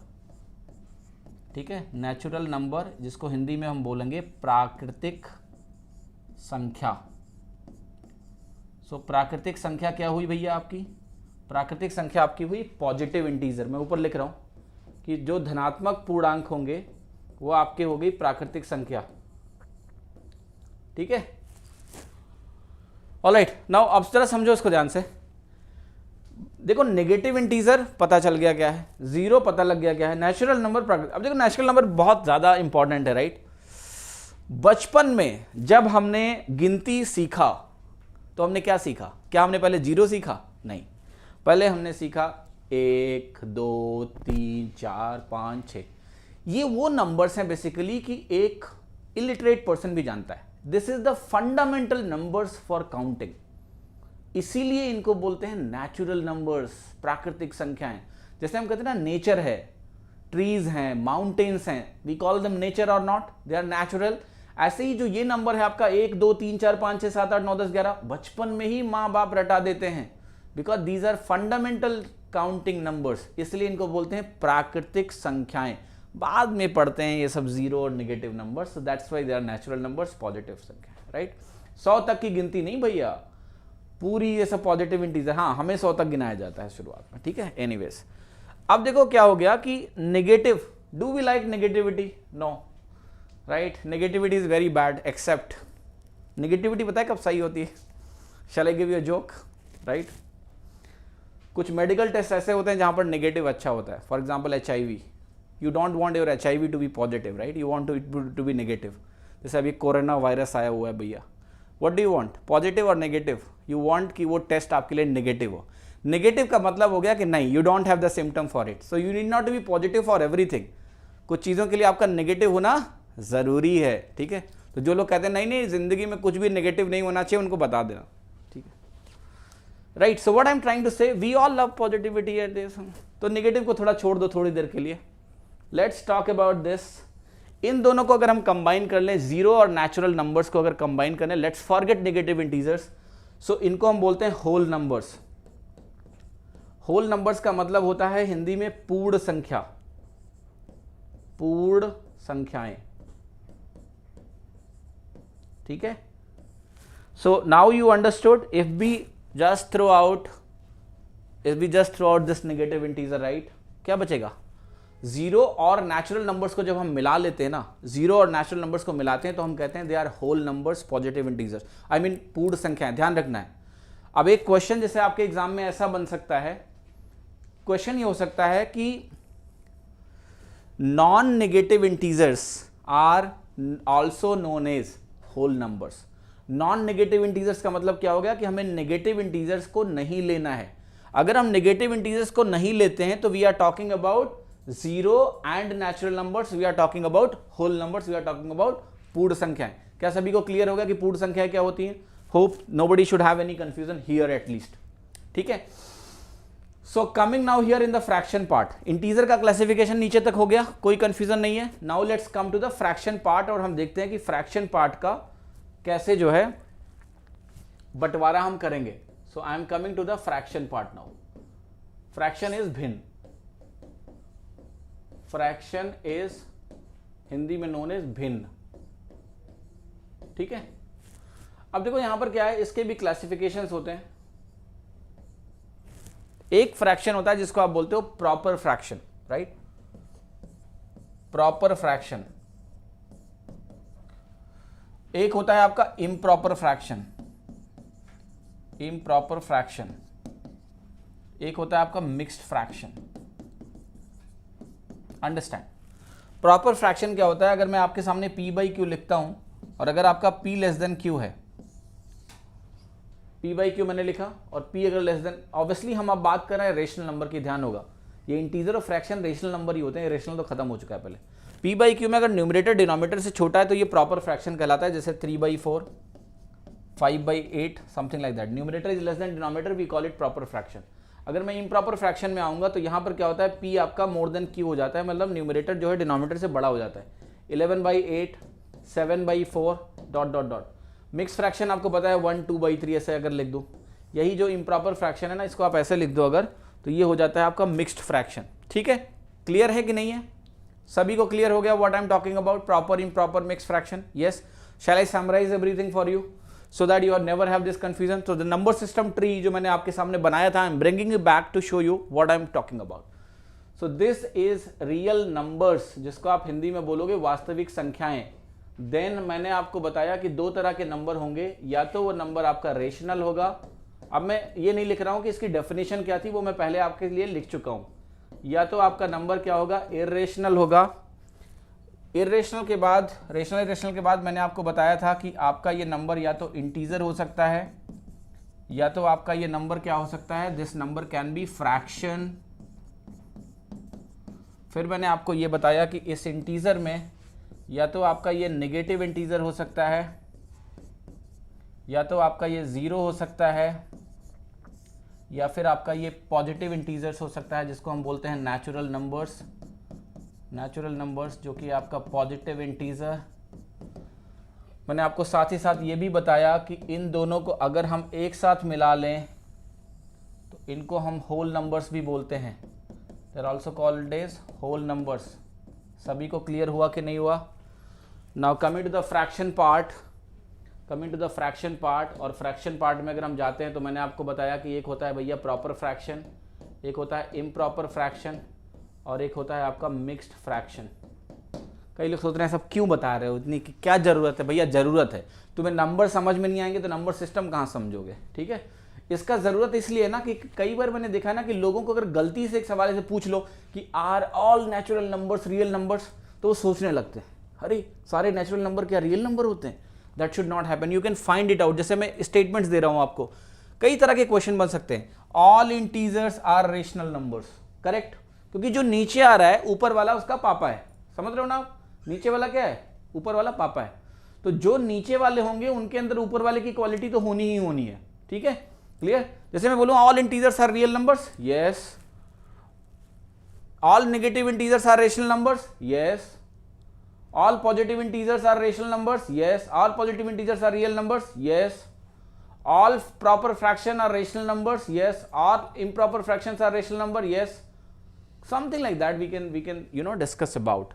ठीक है, नेचुरल नंबर जिसको हिंदी में हम बोलेंगे प्राकृतिक संख्या। सो प्राकृतिक संख्या क्या हुई भैया आपकी? प्राकृतिक संख्या आपकी हुई पॉजिटिव इंटीजर। मैं ऊपर लिख रहा हूं कि जो धनात्मक पूर्णांक होंगे वो आपके हो गई प्राकृतिक संख्या। ठीक है, ऑलराइट। नाउ अब जरा समझो इसको ध्यान से। देखो नेगेटिव इंटीजर पता चल गया क्या है, जीरो पता लग गया क्या है, नेचुरल नंबर प्राकृतिक। अब देखो नेचुरल नंबर बहुत ज्यादा इंपॉर्टेंट है, राइट। बचपन में जब हमने गिनती सीखा तो हमने क्या सीखा? क्या हमने पहले जीरो सीखा? नहीं, पहले हमने सीखा 1 2 3 4 5 6। ये वो नंबर्स हैं बेसिकली कि एक इलिटरेट पर्सन भी जानता है। This is the fundamental numbers for counting, इसीलिए इनको बोलते हैं नेचुरल नंबर्स, प्राकृतिक संख्याएं। जैसे हम कहते हैं ना नेचर है, ट्रीज हैं, माउंटेन्स हैं, वी कॉल देम नेचर और नॉट, दे आर नेचुरल। ऐसे ही जो ये नंबर है आपका 1 2 3 4 5 6 7 8 9 10 11, बचपन में ही माँ बाप रटा देते हैं, because these are fundamental counting numbers, इसलिए इनको बोलते हैं प्राकृतिक संख्याएं। बाद में पढ़ते हैं ये सब जीरो और negative numbers, so that's why they are natural numbers, positive संख्या, राइट। 100 तक की गिनती नहीं भैया, पूरी ये सब पॉजिटिव इंटीजर। हाँ, हमें 100 तक गिनाया जाता है शुरुआत में, ठीक है। एनीवेज, अब देखो क्या हो गया कि negative, do we like negativity? No, right. Negativity is very bad, except negativity पता है कब सही होती है? Shall I give you a joke, right. कुछ मेडिकल टेस्ट ऐसे होते हैं जहां पर नेगेटिव अच्छा होता है। For example HIV, you don't want your HIV to be positive, right, you want to be negative. जैसे अभी कोरोना वायरस आया हुआ है भैया, what do you want, positive और नेगेटिव? यू वांट कि वो टेस्ट आपके लिए नेगेटिव हो। नेगेटिव का मतलब हो गया कि नहीं, you don't have the symptom for it, so you need not to be positive for everything. कुछ चीज़ों के लिए आपका नेगेटिव होना ज़रूरी है, ठीक है। तो जो लोग कहते हैं नहीं नहीं ज़िंदगी में कुछ भी नेगेटिव नहीं होना चाहिए, उनको बता देना, ठीक है, right. So what I am trying to say, we all love positivity at this. तो नेगेटिव को थोड़ा छोड़ दो थोड़ी देर के लिए। Let's talk about this. इन दोनों को अगर हम कंबाइन कर लें, जीरो और नेचुरल नंबर्स को अगर कंबाइन कर लें, लेट्स फॉरगेट नेगेटिव इंटीजर्स, सो इनको हम बोलते हैं होल नंबर्स। होल नंबर्स का मतलब होता है हिंदी में पूर्ण संख्या, पूर्ण संख्याएं, ठीक है। So now you understood, if we just throw out this negative integer, right, क्या बचेगा? जीरो और नेचुरल नंबर्स को जब हम मिला लेते हैं ना, जीरो और नेचुरल नंबर्स को मिलाते हैं तो हम कहते हैं they are whole numbers, positive integers, I mean पूर्ण संख्याएं। ध्यान रखना है। अब एक क्वेश्चन जैसे आपके एग्जाम में ऐसा बन सकता है, क्वेश्चन ये हो सकता है कि non negative integers are also known as whole numbers. Non negative integers का मतलब क्या हो गया कि हमें नेगेटिव इंटीजर्स को नहीं लेना है। अगर हम नेगेटिव इंटीजर्स को नहीं लेते हैं तो we are talking about zero and natural numbers, we are talking about whole numbers, we are talking about पूर्ण संख्याएं। क्या सभी को क्लियर होगा कि पूर्ण संख्याएं क्या होती हैं? Hope nobody should have any confusion here at least, ठीक है। So coming now here in the fraction part, integer का क्लासिफिकेशन नीचे तक हो गया, कोई कंफ्यूजन नहीं है। Now let's come to the fraction part, और हम देखते हैं कि फ्रैक्शन पार्ट का कैसे जो है बंटवारा हम करेंगे। So I am coming to the fraction part now. Fraction is भिन्न, फ्रैक्शन इज हिंदी में नोन एज भिन्न, ठीक है। अब देखो यहां पर क्या है, इसके भी क्लासिफिकेशंस होते हैं। एक फ्रैक्शन होता है जिसको आप बोलते हो proper fraction, right, proper fraction. एक होता है आपका इम्प्रॉपर फ्रैक्शन, इम्प्रॉपर फ्रैक्शन। एक होता है आपका mixed fraction. Understand? Proper fraction क्या होता है, अगर मैं आपके सामने p बाई क्यू लिखता हूं और अगर आपका p लेस देन q है, p बाई क्यू मैंने लिखा और p अगर लेस देन, ऑब्वियसली हम अब बात कर रहे हैं रेशनल नंबर की, ध्यान होगा ये इंटीजर और फ्रैक्शन रेशनल नंबर ही होते हैं, रेशनल तो खत्म हो चुका है पहले। p बाई क्यू में अगर न्यूमरेटर डिनोमिनेटर से छोटा है तो ये प्रॉपर फ्रैक्शन कहलाता है, जैसे 3/4, 5/8, something like that. Numerator is less than denominator, we call it proper fraction. अगर मैं इम्प्रॉपर फ्रैक्शन में आऊंगा तो यहां पर क्या होता है, p आपका मोर देन q हो जाता है, मतलब न्यूमरेटर जो है डिनोमिनेटर से बड़ा हो जाता है। 11/8, 7/4, dot dot dot. Mix fraction आपको पता है 1, 2/3 ऐसे अगर लिख दूं, यही जो इम्प्रॉपर फ्रैक्शन है ना, इसको आप ऐसे लिख दो अगर, तो ये हो जाता है आपका मिक्स्ड फ्रैक्शन, ठीक है। क्लियर है कि नहीं है? सभी को क्लियर हो गया what I am talking about? Proper improper mix fraction, yes. Shall I summarize everything for you so that you are never have this confusion? So the number system tree जो मैंने आपके सामने बनाया था, I'm bringing it back to show you what I'm talking about. So this is real numbers, जिसको आप हिंदी में बोलोगे वास्तविक संख्याएं। देन मैंने आपको बताया कि दो तरह के नंबर होंगे, या तो वो नंबर आपका रेशनल होगा। अब मैं ये नहीं लिख रहा हूं कि इसकी डेफिनेशन क्या थी, वो मैं पहले आपके लिए लिख चुका हूं। या तो आपका नंबर क्या होगा, इरेशनल होगा। इरेशनल के बाद, रेशनल के बाद मैंने आपको बताया था कि आपका ये नंबर या तो इंटीजर हो सकता है, या तो आपका ये नंबर क्या हो सकता है, this number can B fraction. फिर मैंने आपको ये बताया कि इस इंटीजर में या तो आपका ये नेगेटिव इंटीजर हो सकता है, या तो आपका ये ज़ीरो हो सकता है, या फिर आपका ये पॉजिटिव इंटीजर्स हो सकता है, जिसको हम बोलते हैं नेचुरल नंबर्स। नेचुरल नंबर्स जो कि आपका पॉजिटिव इंटीजर। मैंने आपको साथ ही साथ ये भी बताया कि इन दोनों को अगर हम एक साथ मिला लें तो इनको हम होल नंबर्स भी बोलते हैं। They are also called as whole numbers. सभी को क्लियर हुआ कि नहीं हुआ? Now coming to the fraction part, और फ्रैक्शन पार्ट में अगर हम जाते हैं तो मैंने आपको बताया कि एक होता है भैया प्रॉपर फ्रैक्शन, एक होता है इम्प्रॉपर फ्रैक्शन, और एक होता है आपका मिक्स्ड फ्रैक्शन। कई लोग सोच रहे हैं सब क्यों बता रहे हो, इतनी क्या ज़रूरत है? भैया ज़रूरत है, तुम्हें नंबर समझ में नहीं आएंगे तो नंबर सिस्टम कहाँ समझोगे, ठीक है। इसका ज़रूरत इसलिए है ना कि कई बार मैंने देखा ना कि लोगों को अगर गलती से एक सवाल से पूछ लो कि are all natural numbers real numbers, तो वो सोचने लगते हैं अरे सारे नेचुरल नंबर क्या रियल नंबर होते हैं? That should not happen, you can find it out. जैसे मैं स्टेटमेंट्स दे रहा हूँ आपको, कई तरह के क्वेश्चन बन सकते हैं। All integers are rational numbers, correct, क्योंकि जो नीचे आ रहा है ऊपर वाला उसका पापा है, समझ रहे हो ना आप? नीचे वाला क्या है, ऊपर वाला पापा है। तो जो नीचे वाले होंगे उनके अंदर ऊपर वाले की क्वालिटी तो होनी ही होनी है, ठीक है, क्लियर। जैसे मैं बोलूं all integers are real numbers, yes. All negative integers are rational numbers, yes. All positive integers are rational numbers, yes. All positive integers are real numbers, yes. All proper fraction are rational numbers, yes. All improper fractions are rational number, yes. Something like that we can discuss about.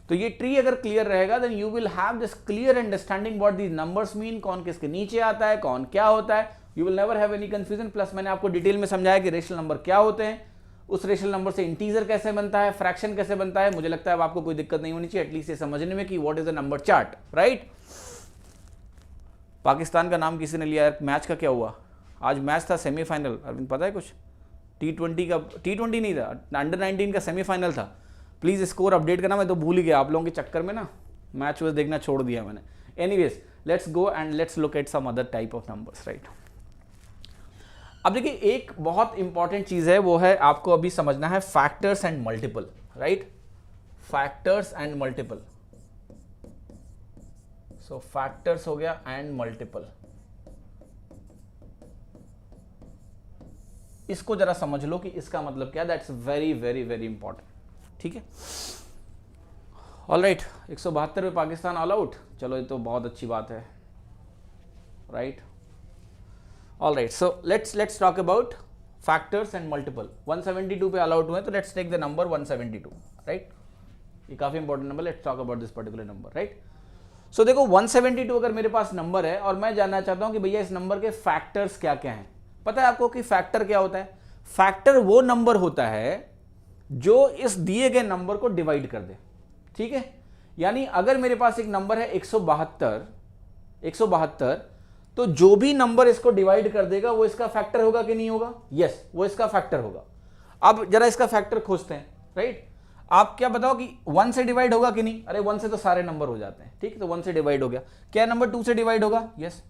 तो ये tree अगर clear रहेगा then you will have this clear understanding what these numbers mean, कौन किसके नीचे आता है, कौन क्या होता है, you will never have any confusion. Plus मैंने आपको डिटेल में समझाया कि रेशनल नंबर क्या होते हैं, उस रेशनल नंबर से इंटीजर कैसे बनता है, फ्रैक्शन कैसे बनता है। मुझे लगता है अब आपको कोई दिक्कत नहीं होनी चाहिए एटलीस्ट ये समझने में कि what is the number chart, right. Pakistan का नाम किसी ने लिया, मैच का क्या हुआ? आज मैच था सेमीफाइनल, अरविंद पता है कुछ? T20 का, T20 नहीं था, अंडर 19 का सेमीफाइनल था। प्लीज़ स्कोर अपडेट करना, मैं तो भूल ही गया आप लोगों के चक्कर में ना, मैच वैच देखना छोड़ दिया मैंने। Anyways let's go and let's look at some other type of numbers, right. अब देखिए एक बहुत इंपॉर्टेंट चीज़ है, वो है आपको अभी समझना है factors and multiple, right. Factors and multiple, so factors हो गया एंड मल्टीपल, इसको जरा समझ लो कि इसका मतलब क्या है। That's very very very important, ठीक है। ऑल राइट, 172 में पाकिस्तान ऑल आउट, चलो ये तो बहुत अच्छी बात है, right. All right, so let's talk about factors and multiple. 172 पे ऑल आउट हुए तो let's take the number 172, right. ये काफी important number, let's talk about this particular number, right. So देखो 172 अगर मेरे पास नंबर है और मैं जानना चाहता हूं कि भैया इस नंबर के फैक्टर्स क्या क्या हैं। पता है आपको कि फैक्टर क्या होता है? फैक्टर वो नंबर होता है जो इस दिए गए नंबर को डिवाइड कर दे, ठीक है। यानी अगर मेरे पास एक नंबर है 172, तो जो भी नंबर इसको डिवाइड कर देगा वो इसका फैक्टर होगा कि नहीं होगा? यस, वो इसका फैक्टर होगा। अब जरा इसका फैक्टर खोजते हैं, राइट। आप क्या बताओ कि 1 से डिवाइड होगा कि नहीं? अरे 1 से तो सारे नंबर हो जाते हैं, ठीक, तो 1 से डिवाइड हो गया। क्या नंबर 2 से डिवाइड होगा? यस।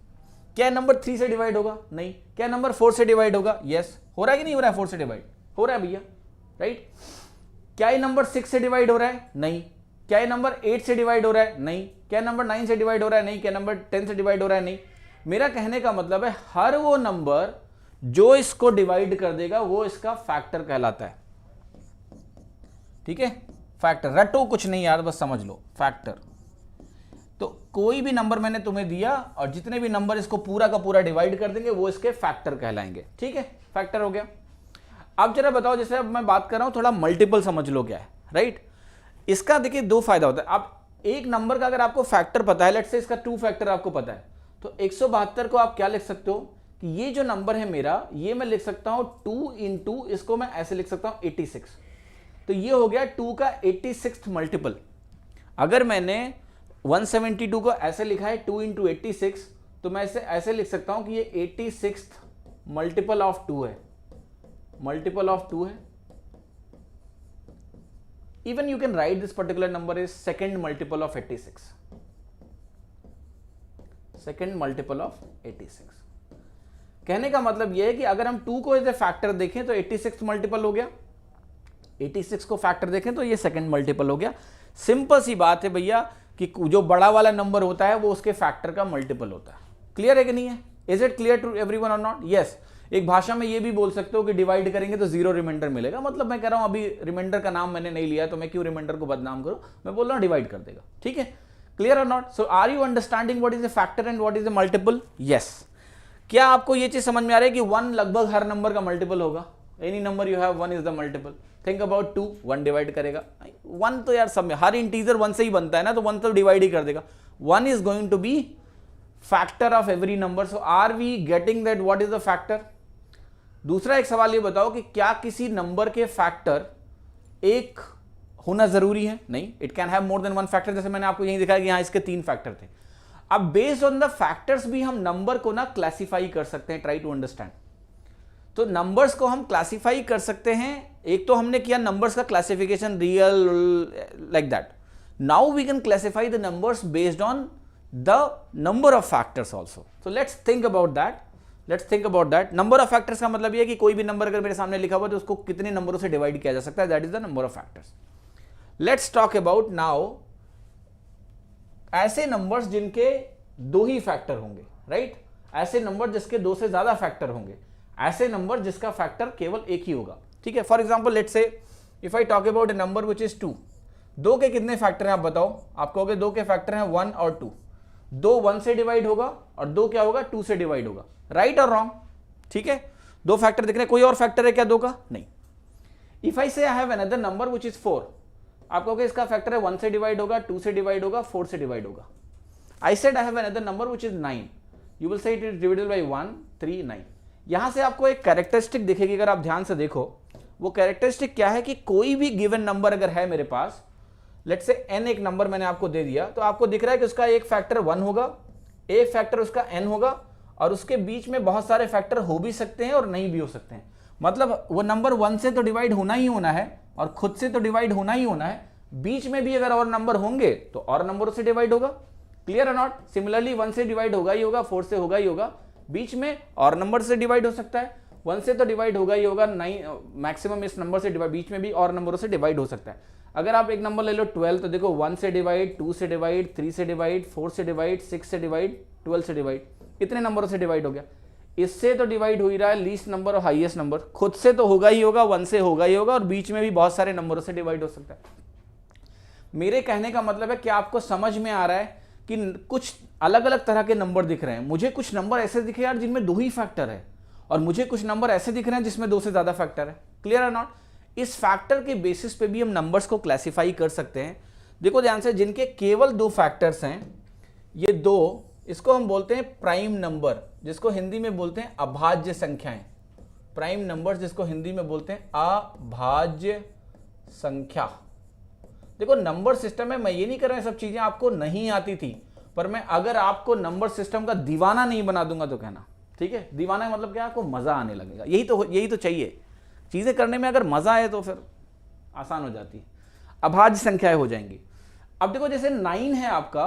क्या नंबर 3 से डिवाइड होगा? नहीं। क्या नंबर 4 से डिवाइड होगा? यस। हो रहा है कि नहीं हो रहा है? 4 से डिवाइड हो रहा है भैया, राइट। क्या ये नंबर 6 से डिवाइड हो रहा है? नहीं। क्या ये नंबर 8 से डिवाइड हो रहा है? नहीं। क्या नंबर 9 से डिवाइड हो रहा है? नहीं। क्या नंबर 10 से डिवाइड हो रहा है? नहीं। मेरा कहने का मतलब है हर वो नंबर जो इसको डिवाइड कर देगा वो इसका फैक्टर कहलाता है, ठीक है। फैक्टर रटो कुछ नहीं यार, बस समझ लो फैक्टर। तो कोई भी नंबर मैंने तुम्हें दिया और जितने भी नंबर इसको पूरा का पूरा डिवाइड कर देंगे वो इसके फैक्टर कहलाएंगे, ठीक है। फैक्टर हो गया। अब जरा बताओ, जैसे अब मैं बात कर रहा हूं थोड़ा मल्टीपल समझ लो क्या है, राइट। इसका देखिए दो फायदा होता है। आप एक नंबर का अगर आपको फैक्टर पता है, लेट्स से इसका 2 फैक्टर आपको पता है, तो 172 को आप क्या लिख सकते हो कि ये जो नंबर है मेरा, ये मैं लिख सकता हूं 2 इंटू, इसको मैं ऐसे लिख सकता हूं 86। तो ये हो गया 2 का 86th मल्टीपल। अगर मैंने 172 को ऐसे लिखा है 2 इंटू 86, तो मैं इसे ऐसे लिख सकता हूं कि ये 86th मल्टीपल ऑफ 2 है, मल्टीपल ऑफ 2 है। Even you can write this particular number is second multiple of 86. Second multiple of 86. कहने का मतलब यह है कि अगर हम 2 को एज ए फैक्टर देखें तो 86 मल्टीपल हो गया, 86 को फैक्टर देखें तो ये सेकंड मल्टीपल हो गया। सिंपल सी बात है भैया कि जो बड़ा वाला नंबर होता है वो उसके फैक्टर का मल्टीपल होता है। क्लियर है कि नहीं है? Is it clear to everyone or not? Yes. एक भाषा में ये भी बोल सकते हो कि डिवाइड करेंगे तो 0 रिमाइंडर मिलेगा। मतलब मैं कह रहा हूं अभी रिमाइंडर का नाम मैंने नहीं लिया तो मैं क्यों रिमाइंडर को बदनाम करूं, मैं बोल रहा हूं डिवाइड कर देगा। ठीक है, clear or not? So are you understanding what is the factor and what is the multiple? Yes. क्या आपको ये चीज समझ में आ रहा है कि 1 लगभग हर नंबर का मल्टीपल होगा? Any number you have 1 is the multiple. Think about 2, 1 divide करेगा। 1 तो यार सब में, हर इंटीजर 1 से ही बनता है ना, तो 1 तो डिवाइड ही कर देगा। 1 is going to be factor of every number. So are we getting that what is the factor? दूसरा एक सवाल ये बताओ कि क्या किसी नंबर के फैक्टर एक होना जरूरी है? नहीं, it can have more than 1 factor. जैसे मैंने आपको यही दिखाया कि यहां इसके 3 फैक्टर थे। अब बेस्ड ऑन द फैक्टर्स भी हम नंबर को ना क्लासिफाई कर सकते हैं। Try to understand. तो नंबर्स को हम क्लासिफाई कर सकते हैं। एक तो हमने किया नंबर्स का classification, real, like that. Now we can classify the numbers based on the number of factors also. So let's think about that. Let's think about that. Number of factors का मतलब ये है कि कोई भी नंबर अगर मेरे सामने लिखा हुआ तो उसको कितने नंबरों से डिवाइड किया जा सकता है, that is the number of factors. Let's talk about now ऐसे नंबर्स जिनके 2 ही फैक्टर होंगे, राइट? ऐसे नंबर जिसके 2 से ज्यादा फैक्टर होंगे, ऐसे नंबर जिसका फैक्टर केवल एक ही होगा। ठीक है, for example let's say if I talk about A number which is 2। 2 के कितने फैक्टर हैं आप बताओ? आप कहोगे 2 के फैक्टर हैं 1 और 2। 2 1 से डिवाइड होगा और 2 क्या होगा? 2 से डिवाइड होगा। राइट और रॉन्ग? ठीक है, 2 फैक्टर दिख रहे हैं। कोई और फैक्टर है क्या 2 का? नहीं। इफ आई से आई have another number which is 4, आप कहोगे इसका फैक्टर है 1 से डिवाइड होगा, 2 से डिवाइड होगा, 4 से डिवाइड होगा। I said I have another number which is 9, you will say it is dividable by 1 3 9। यहां से आपको एक कैरेक्टरिस्टिक दिखेगी, अगर आप ध्यान से देखो। वो कैरेक्टरिस्टिक क्या है कि कोई भी गिवन नंबर अगर है मेरे पास, लेट्स से n एक नंबर मैंने आपको दे दिया, तो आपको दिख रहा है कि उसका एक फैक्टर 1 होगा, एक फैक्टर उसका n होगा, और उसके बीच में बहुत सारे फैक्टर हो भी सकते हैं और नहीं भी हो सकते हैं। मतलब वो नंबर 1 से तो डिवाइड होना ही होना है और खुद से तो डिवाइड होना ही होना है। बीच में भी अगर और नंबर होंगे तो और नंबरों से डिवाइड होगा। Clear or not? सिमिलरली 1 से डिवाइड होगा ही होगा, 4 से होगा ही होगा, बीच में और नंबर से डिवाइड हो सकता है। 1 से तो डिवाइड होगा ही होगा, 9 मैक्सिमम इस नंबर से डिवाइड, बीच में भी और नंबरों से डिवाइड हो सकता है। अगर आप एक नंबर ले लो 12, तो देखो 1 से डिवाइड, 2 से डिवाइड, 3 से डिवाइड, 4 से डिवाइड, 6 से डिवाइड, 12 से डिवाइड, कितने नंबरों से डिवाइड हो गया? इससे तो डिवाइड हो ही रहा है लीस्ट नंबर और हाईएस्ट नंबर, खुद से तो होगा ही होगा, 1 से होगा ही होगा, और बीच में भी बहुत सारे नंबरों से डिवाइड हो सकता है। मेरे कहने का मतलब है कि आपको समझ में आ रहा है कि कुछ अलग अलग तरह के नंबर दिख रहे हैं। मुझे कुछ नंबर ऐसे दिखे यार जिनमें 2 ही फैक्टर है, और मुझे कुछ नंबर ऐसे दिख रहे हैं जिसमें 2 से ज्यादा फैक्टर है। क्लियर है नॉट? इस फैक्टर के बेसिस पे भी हम नंबर्स को क्लासिफाई कर सकते हैं। देखो ध्यान से, जिनके केवल 2 फैक्टर्स हैं, ये 2, इसको हम बोलते हैं प्राइम नंबर, जिसको हिंदी में बोलते हैं अभाज्य संख्याएं। प्राइम नंबर जिसको हिंदी में बोलते हैं अभाज्य संख्या। देखो नंबर सिस्टम में मैं ये नहीं कर रहा, सब चीजें आपको नहीं आती थी, पर मैं अगर आपको नंबर सिस्टम का दीवाना नहीं बना दूंगा तो कहना, ठीक है? दीवाना मतलब क्या? आपको मजा आने लगेगा। यही तो चाहिए। चीजें करने में अगर मजा आए तो फिर आसान हो जाती है, अभाज्य संख्याएं हो जाएंगी। अब देखो जैसे 9 है आपका,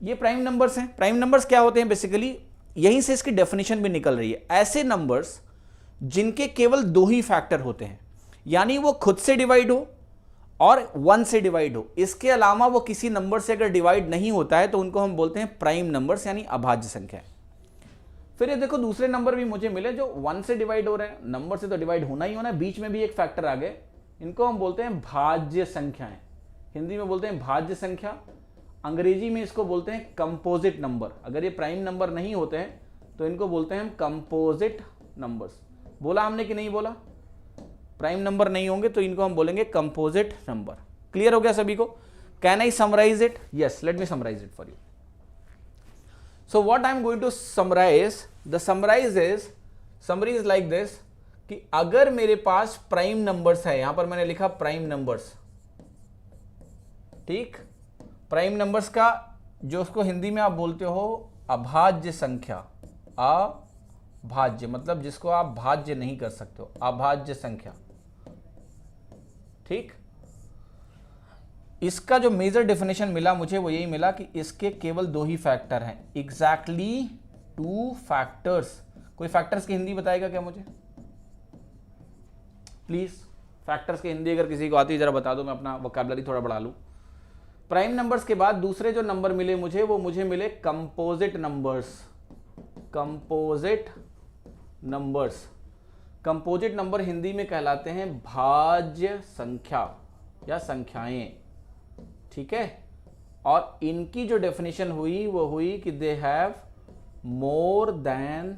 ये प्राइम नंबर्स हैं। प्राइम नंबर्स क्या होते हैं? बेसिकली यहीं से इसकी डेफिनेशन भी निकल रही है। ऐसे नंबर्स जिनके केवल 2 ही फैक्टर होते हैं, यानी वो खुद से डिवाइड हो और 1 से डिवाइड हो, इसके अलावा वो किसी नंबर से अगर डिवाइड नहीं होता है तो उनको हम बोलते हैं प्राइम नंबर्स, यानी अभाज्य संख्या। फिर ये देखो दूसरे नंबर भी मुझे मिले जो 1 से डिवाइड हो रहे हैं, नंबर से तो डिवाइड होना ही होना है, बीच में भी एक फैक्टर आ गए, इनको हम बोलते हैं भाज्य संख्याएं। हिंदी में बोलते हैं भाज्य संख्या, अंग्रेजी में इसको बोलते हैं कंपोजिट नंबर। अगर ये प्राइम नंबर नहीं होते हैं तो इनको बोलते हैं हम कंपोजिट नंबर्स। बोला हमने कि नहीं बोला? प्राइम नंबर नहीं होंगे तो इनको हम बोलेंगे कंपोजिट नंबर। क्लियर हो गया सभी को? Can I summarize it? Yes, let me summarize it for you. So what I am going to summarize, the summary is like this कि अगर मेरे पास प्राइम नंबर्स है, यहां पर मैंने लिखा प्राइम नंबर्स, ठीक, प्राइम नंबर्स का जो उसको हिंदी में आप बोलते हो अभाज्य संख्या, अभाज्य मतलब जिसको आप भाज्य नहीं कर सकते हो, अभाज्य संख्या, ठीक. इसका जो मेजर डेफिनेशन मिला मुझे वो यही मिला कि इसके केवल 2 ही फैक्टर हैं, एग्जैक्टली 2 फैक्टर्स. कोई फैक्टर्स की हिंदी बताएगा क्या मुझे प्लीज? फैक्टर्स की हिंदी अगर किसी को आती है जरा बता दो, मैं अपना वोकैबुलरी थोड़ा बढ़ा लूं. प्राइम नंबर्स के बाद दूसरे जो नंबर मिले मुझे, वो मुझे मिले composite numbers. Composite numbers, composite number Hindi में कहलाते हैं भाज्य संख्या या संख्याएं, ठीक है. और इनकी जो डेफिनेशन हुई वो हुई कि they have more than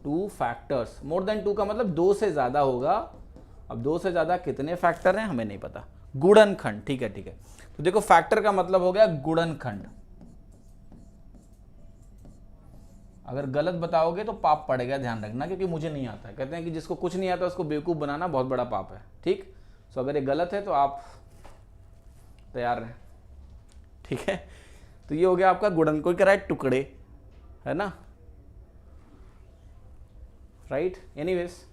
2 factors. More than 2 का मतलब 2 से ज्यादा होगा. अब 2 से ज्यादा कितने फैक्टर हैं हमें नहीं पता. गुणनखंड, ठीक है, ठीक है. तो देखो फैक्टर का मतलब हो गया गुणनखंड. अगर गलत बताओगे तो पाप पड़ेगा, ध्यान रखना, क्योंकि मुझे नहीं आता है. कहते हैं कि जिसको कुछ नहीं आता उसको बेवकूफ बनाना बहुत बड़ा पाप है, ठीक. सो अगर ये गलत है तो आप तैयार रहें, ठीक है. तो ये हो गया आपका गुणन. कोई कह रहा है टुकड़े, है ना, राइट. एनीवेज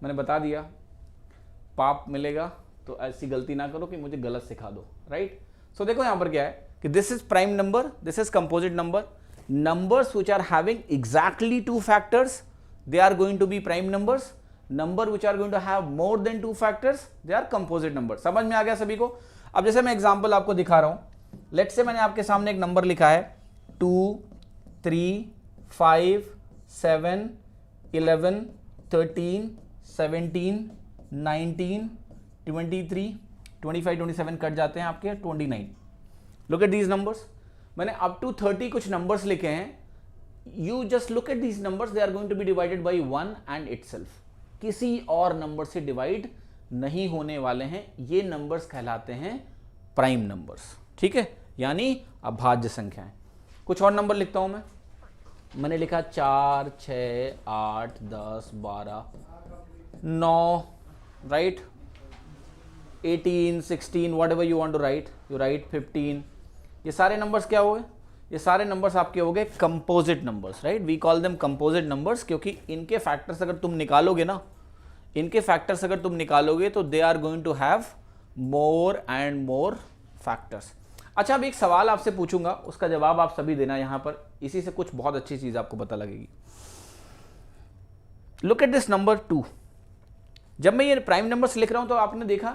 मैंने बता दिया, पाप मिलेगा तो ऐसी गलती ना करो कि मुझे गलत सिखा दो, राइट. सो देखो यहां पर क्या है कि this is prime number, this is composite number. numbers which are having exactly 2 factors, they are going to be prime numbers. number which are going to have more than 2 factors, they are composite numbers. समझ में आ गया सभी को? अब जैसे मैं example आपको दिखा रहा हूं, लेट्स से मैंने आपके सामने एक नंबर लिखा है 2, 3, 5, 7, 11, 13, 17, 19, 23, 25, 27 कट जाते हैं आपके 29. Look at these numbers. मैंने अप टू 30 कुछ नंबर्स लिखे हैं. You just look at these numbers, they are going to be divided by 1 and itself. किसी और नंबर से डिवाइड नहीं होने वाले हैं. ये नंबर्स कहलाते हैं प्राइम नंबर्स, ठीक है, यानी अभाज्य संख्याएं. कुछ और नंबर लिखता हूं मैं. मैंने लिखा 4, 6, 8, 10, 12, 9, right, 18, 16, whatever you want to write, you write 15. ये सारे नंबर्स क्या हुए? ये सारे नंबर्स आपके हो गए composite numbers, right. We call them composite numbers क्योंकि इनके फैक्टर्स अगर तुम निकालोगे ना, इनके फैक्टर्स अगर तुम निकालोगे तो they are going to have more and more factors. अच्छा, अब एक सवाल आपसे पूछूंगा, उसका जवाब आप सभी देना यहां पर. इसी से कुछ बहुत अच्छी चीज आपको पता लगेगी. Look at this number 2. जब मैं ये प्राइम नंबर्स लिख रहा हूं तो आपने देखा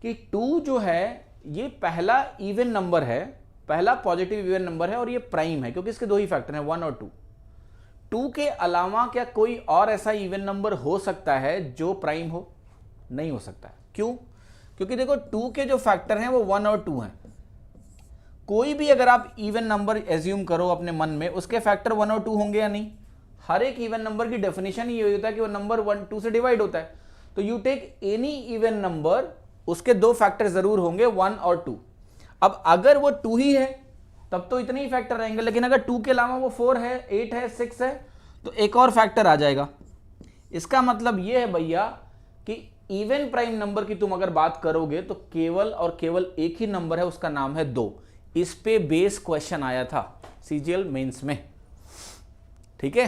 कि 2 जो है ये पहला इवन नंबर है, पहला पॉजिटिव इवन नंबर है और ये प्राइम है क्योंकि इसके 2 ही फैक्टर हैं 1 और 2. 2 के अलावा क्या कोई और ऐसा इवन नंबर हो सकता है जो प्राइम हो? नहीं हो सकता है. क्यों? क्योंकि देखो 2 के जो फैक्टर हैं वो 1 और 2 हैं. कोई भी अगर आप इवन नंबर एज्यूम करो अपने मन में, उसके फैक्टर 1 और 2 होंगे या नहीं? हर एक इवन नंबर की डेफिनेशन ये होता है कि वो नंबर 1, 2 से डिवाइड होता है. तो you take any even number, उसके 2 फैक्टर जरूर होंगे 1 और 2. अब अगर वो 2 ही है तब तो इतने ही फैक्टर रहेंगे, लेकिन अगर 2 के अलावा वो 4 है, 8 है, 6 है तो एक और फैक्टर आ जाएगा. इसका मतलब ये है भैया कि इवन प्राइम नंबर की तुम अगर बात करोगे तो केवल और केवल एक ही नंबर है, उसका नाम है 2. इस पे बेस क्वेश्चन आया था सीजीएल मेंस में, ठीक है,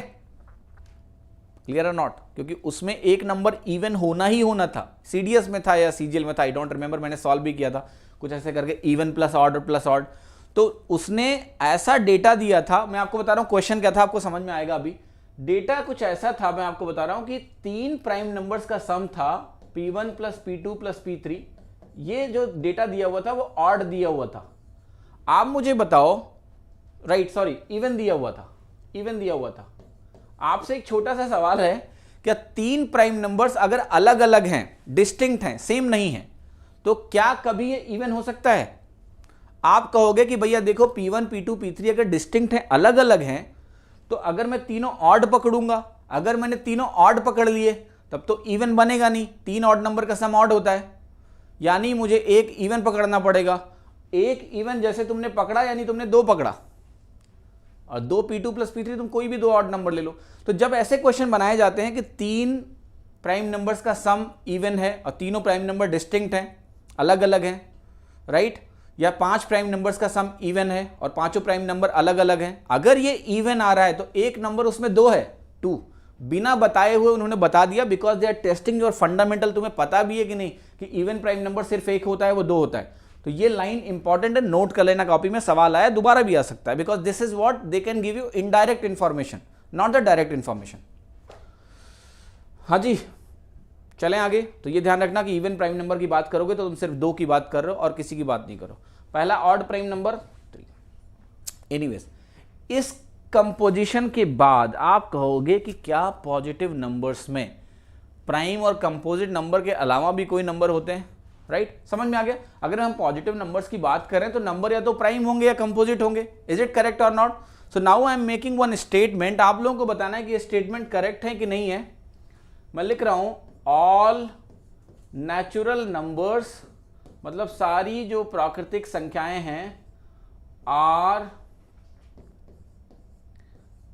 क्लियर और नॉट? क्योंकि उसमें एक नंबर इवन होना ही होना था. सीडीएस में था या सीजीएल में था, आई डोंट रिमेंबर, मैंने सॉल्व भी किया था कुछ ऐसे करके, इवन प्लस ऑड और प्लस ऑड. तो उसने ऐसा डेटा दिया था, मैं आपको बता रहा हूं क्वेश्चन क्या था, आपको समझ में आएगा अभी. डेटा कुछ ऐसा था, मैं आपको बता रहा हूं कि 3 प्राइम नंबर्स का सम था P1 plus P2 plus P3. ये जो डेटा दिया हुआ था वो ऑड दिया हुआ था. आप मुझे बताओ, राइट, सॉरी, इवन दिया हुआ था, इवन दिया हुआ था. आपसे एक छोटा सा सवाल है, क्या 3 प्राइम नंबर्स अगर अलग अलग हैं, डिस्टिंक्ट हैं, सेम नहीं है, तो क्या कभी ये इवन हो सकता है? आप कहोगे कि भैया देखो P1, P2, P3 अगर डिस्टिंक्ट हैं, अलग अलग हैं, तो अगर मैं तीनों ऑड पकड़ूंगा, अगर मैंने तीनों ऑड पकड़ लिए तब तो इवन बनेगा नहीं. 3 ऑड नंबर का सम ऑड होता है. यानी मुझे एक इवन पकड़ना पड़ेगा। एक इवन जैसे तुमने पकड़ा यानी तुमने 2 पकड़ा, और 2 P2 प्लस P3, तुम कोई भी 2 ऑड नंबर ले लो। तो जब ऐसे क्वेश्चन बनाए जाते हैं कि 3 प्राइम नंबर्स का सम इवन है और तीनों प्राइम नंबर डिस्टिंक्ट हैं, अलग अलग हैं, राइट, या 5 प्राइम नंबर्स का सम इवन है और पांचों प्राइम नंबर अलग अलग हैं, अगर ये इवन आ रहा है तो एक नंबर उसमें 2 है, 2, बिना बताए हुए उन्होंने बता दिया, because they are testing your fundamental. तुम्हें पता भी है कि नहीं कि इवन प्राइम नंबर सिर्फ एक होता है, वो 2 होता है। तो ये लाइन इंपॉर्टेंट है, नोट कर लेना कॉपी में, सवाल आया दोबारा भी आ सकता है, because this is what they can give you indirect information, not the direct information. हाँ जी, चलें आगे। तो ये ध्यान रखना कि इवन प्राइम नंबर की बात करोगे तो तुम सिर्फ 2 की बात कर रहे हो और किसी की बात नहीं करो। पहला ऑड प्राइम नंबर 3। एनीवेज, इस कंपोजिशन के बाद आप कहोगे कि क्या पॉजिटिव नंबर्स में प्राइम और कंपोजिट नंबर के अलावा भी कोई नंबर होते हैं, राइट? समझ में आ गया? अगर हम पॉजिटिव नंबर्स की बात करें तो नंबर या तो प्राइम होंगे या कंपोजिट होंगे। इज इट करेक्ट और not? So now I am making one statement, आप लोगों को बताना है कि ये स्टेटमेंट करेक्ट है कि नहीं है। मैं लिख रहा हूं ऑल नेचुरल नंबर्स, मतलब सारी जो प्राकृतिक संख्याएं हैं, आर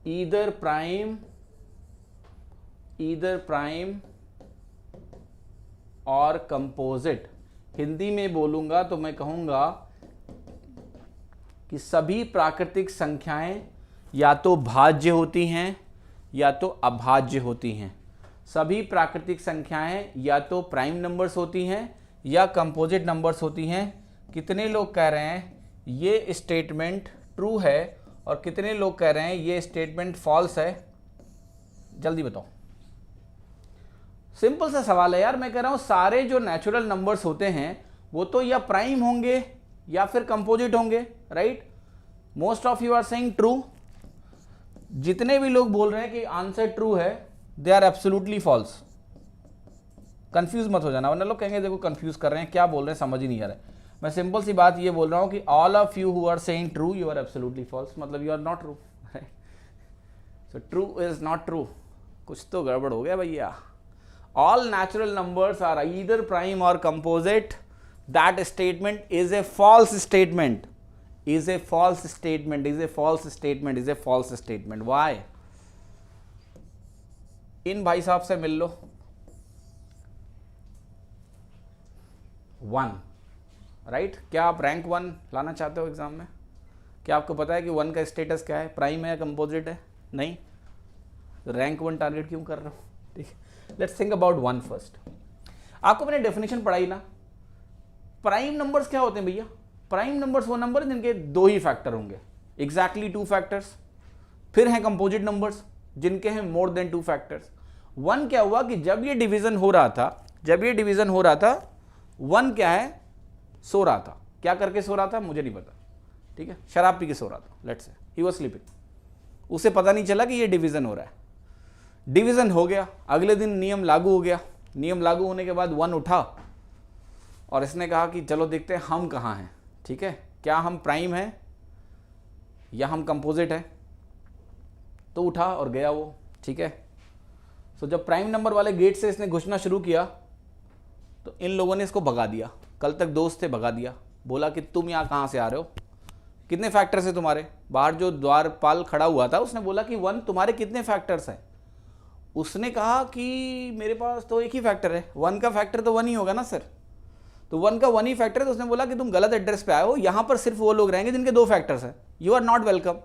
ईदर प्राइम और कंपोजिट। हिंदी में बोलूंगा तो मैं कहूंगा कि सभी प्राकृतिक संख्याएं या तो भाज्य होती हैं या तो अभाज्य होती हैं। सभी प्राकृतिक संख्याएं या तो प्राइम नंबर्स होती हैं या कंपोजिट नंबर्स होती हैं। कितने लोग कह रहे हैं ये स्टेटमेंट ट्रू है और कितने लोग कह रहे हैं ये स्टेटमेंट फॉल्स है? जल्दी बताओ। सिंपल सा सवाल है यार। मैं कह रहा हूं सारे जो नेचुरल नंबर्स होते हैं वो तो या प्राइम होंगे या फिर कंपोजिट होंगे, right? Most of you are saying true. जितने भी लोग बोल रहे हैं कि आंसर ट्रू है, they are absolutely false. Confuse मत हो जाना, वरना लोग कहेंगे देखो कंफ्यूज कर रहे हैं, क्या बोल रहे हैं समझ ही नहीं आ रहा है। मैं सिंपल सी बात ये बोल रहा हूं कि all of you who are saying true, you are absolutely false, मतलब you are not true. So true is not true, कुछ तो गड़बड़ हो गया भैया। All natural numbers are either prime or composite. That statement is a false statement. Is a false statement. Is a false statement. Is a false statement. Why? इन भाई साहब से मिल लो। 1, right? क्या आप रैंक 1 लाना चाहते हो एग्जाम में? क्या आपको पता है कि 1 का स्टेटस क्या है, प्राइम है या कंपोजिट है? नहीं। रैंक 1 टारगेट क्यों कर रहे हो? ठीक है, लेट्स थिंक अबाउट 1 फर्स्ट। आपको मैंने डेफिनेशन पढ़ाई ना। प्राइम नंबर्स क्या होते हैं भैया? प्राइम नंबर्स वो नंबर जिनके 2 ही फैक्टर होंगे, एग्जैक्टली 2 फैक्टर्स। फिर हैं कंपोजिट नंबर्स जिनके हैं मोर देन 2 फैक्टर्स। 1 क्या हुआ कि जब ये डिवीजन हो रहा था, 1 क्या है, सो रहा था। क्या करके सो रहा था मुझे नहीं पता, ठीक है? शराब पी के सो रहा था, let's say he was sleeping. उसे पता नहीं चला कि ये डिवीजन हो रहा है। डिवीजन हो गया, अगले दिन नियम लागू हो गया। नियम लागू होने के बाद 1 उठा और इसने कहा कि चलो देखते हैं हम कहाँ हैं, ठीक है? क्या हम प्राइम हैं या हम कंपोजिट हैं? तो उठा और गया वो, ठीक है? सो जब प्राइम नंबर वाले गेट से इसने घुसना शुरू किया तो इन लोगों ने इसको भगा दिया। कल तक दोस्त थे, भगा दिया। बोला कि तुम यहाँ कहाँ से आ रहे हो, कितने फैक्टर्स हैं तुम्हारे? बाहर जो द्वारपाल खड़ा हुआ था उसने बोला कि 1, तुम्हारे कितने फैक्टर्स हैं? उसने कहा कि मेरे पास तो एक ही फैक्टर है। 1 का फैक्टर तो 1 ही होगा ना सर। तो 1 का 1 ही फैक्टर है। तो उसने बोला कि तुम गलत एड्रेस पे आए हो, यहाँ पर सिर्फ वो लोग रहेंगे जिनके 2 फैक्टर्स हैं, यू आर नॉट वेलकम।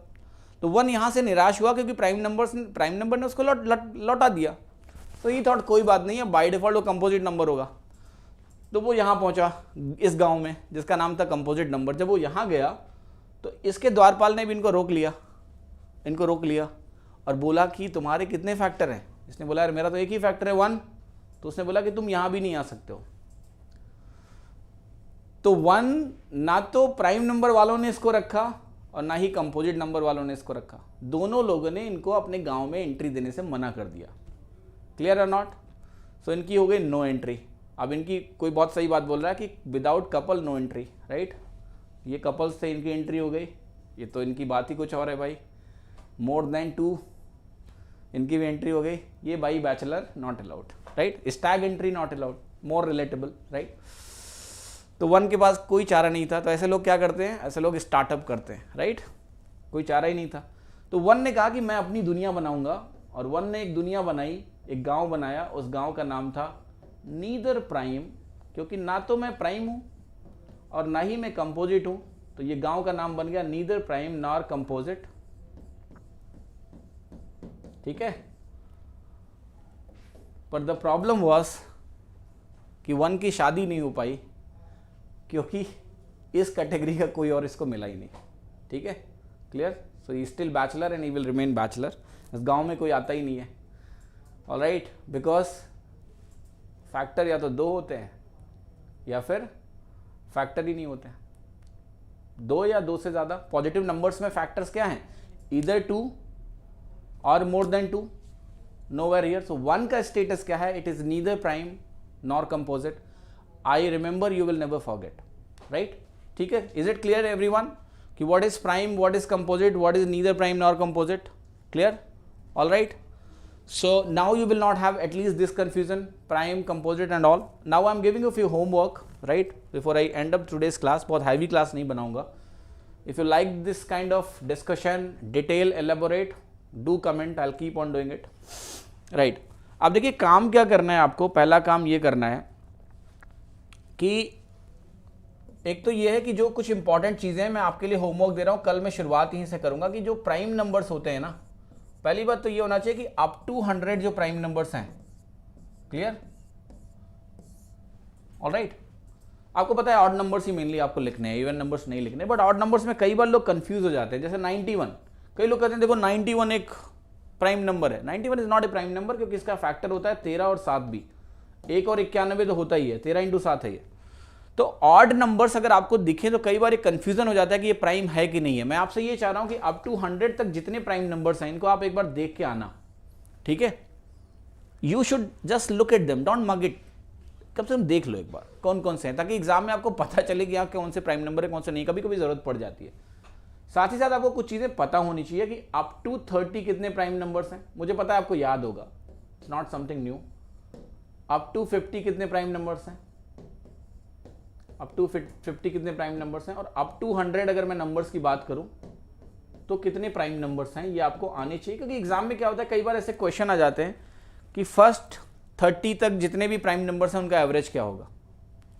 तो 1 यहाँ से निराश हुआ क्योंकि प्राइम नंबर ने उसको लौटा दिया। तो ये थॉट कोई बात नहीं है, बाय डिफॉल्ट वो कंपोजिट नंबर होगा। तो वो यहाँ पहुँचा इस गाँव में जिसका नाम था कंपोजिट नंबर। जब वो यहाँ गया तो इसके द्वारपाल ने भी इनको रोक लिया और बोला कि तुम्हारे कितने फैक्टर हैं? इसने बोला यार मेरा तो एक ही फैक्टर है 1। तो उसने बोला कि तुम यहां भी नहीं आ सकते हो। तो 1 ना तो प्राइम नंबर वालों ने इसको रखा और ना ही कंपोजिट नंबर वालों ने इसको रखा। दोनों लोगों ने इनको अपने गांव में एंट्री देने से मना कर दिया। Clear or not? सो इनकी हो गई नो एंट्री। अब इनकी कोई बहुत सही बात बोल रहा है कि without couple no entry, right? ये कपल्स से इनकी एंट्री हो गई। ये तो इनकी बात ही कुछ और है भाई। मोर देन 2 इनकी भी एंट्री हो गई। ये by bachelor not allowed, right? Stag entry not allowed, more relatable, right? तो 1 के पास कोई चारा नहीं था, तो ऐसे लोग क्या करते हैं, ऐसे लोग स्टार्टअप करते हैं, राइट। कोई चारा ही नहीं था, तो 1 ने कहा कि मैं अपनी दुनिया बनाऊंगा, और 1 ने एक दुनिया बनाई, एक गांव बनाया, उस गांव का नाम था नीदर प्राइम, क्योंकि ना तो मैं प्राइम हूं और ना ही मैं कंपोजिट हूं, तो ये गांव का नाम बन गया नीदर प्राइम नॉर कंपोजिट, ठीक है। पर द प्रॉब्लम वाज कि 1 की शादी नहीं हो पाई, क्योंकि इस कैटेगरी का कोई और इसको मिला ही नहीं, ठीक है, clear. So he still bachelor and he will remain bachelor, इस गांव में कोई आता ही नहीं है, ऑलराइट, बिकॉज फैक्टर या तो 2 होते हैं या फिर फैक्टर ही नहीं होते हैं, 2 या 2 से ज़्यादा। पॉजिटिव नंबर्स में फैक्टर्स क्या हैं, ईदर 2 और मोर देन 2, नोवेयर हियर। सो 1 का स्टेटस क्या है, it is neither prime nor composite. I remember, you will never forget, right, ठीक है। इज इट क्लियर एवरीवन कि what is prime, what is composite, what is neither prime nor composite, clear, all right. So now you will not have at least this confusion, prime, composite and all. Now I am giving you a few homework, right, before I end up today's class. बहुत heavy class नहीं बनाऊंगा. If you like this kind of discussion, detail, elaborate, do comment. I'll keep on doing it. Right. अब देखिए काम क्या करना है आपको, पहला काम ये करना है कि एक तो ये है कि जो कुछ इंपॉर्टेंट चीज़ें मैं आपके लिए होमवर्क दे रहा हूँ, कल मैं शुरुआत यहीं से करूँगा कि जो प्राइम नंबर्स होते हैं ना, पहली बात तो ये होना चाहिए कि अप टू 100 जो प्राइम नंबर्स हैं, क्लियर, ऑलराइट। आपको पता है ऑड नंबर्स ही मेनली आपको लिखने हैं, इवन नंबर्स नहीं लिखने, बट ऑड नंबर्स में कई बार लोग कंफ्यूज हो जाते हैं। जैसे 91, कई लोग कहते हैं देखो 91 एक प्राइम नंबर है। 91 is not a prime number, क्योंकि इसका फैक्टर होता है 13 और 7 भी, 1 और 91 तो होता ही है, 13 इंटू 7 है ये। तो ऑड नंबर्स अगर आपको दिखे तो कई बार ये कंफ्यूजन हो जाता है कि ये प्राइम है कि नहीं है। मैं आपसे ये चाह रहा हूं कि अप टू 100 तक जितने प्राइम नंबर्स हैं इनको आप एक बार देख के आना, ठीक है। You should just look at them, don't mug it, कम से कम देख लो एक बार कौन कौन से हैं, ताकि एग्जाम में आपको पता चले कि आप कौन से प्राइम नंबर है कौन से नहीं, कभी कभी जरूरत पड़ जाती है। साथ ही साथ आपको कुछ चीजें पता होनी चाहिए कि अप टू 30 कितने प्राइम नंबर्स हैं, मुझे पता है आपको याद होगा, it's not something new. Up to 50 कितने प्राइम नंबर्स हैं, अप टू 50 कितने प्राइम नंबर्स हैं, और अप टू 100 अगर मैं नंबर्स की बात करूं तो कितने प्राइम नंबर्स हैं, ये आपको आने चाहिए। क्योंकि एग्जाम में क्या होता है, कई बार ऐसे क्वेश्चन आ जाते हैं कि फर्स्ट 30 तक जितने भी प्राइम नंबर्स हैं उनका एवरेज क्या होगा,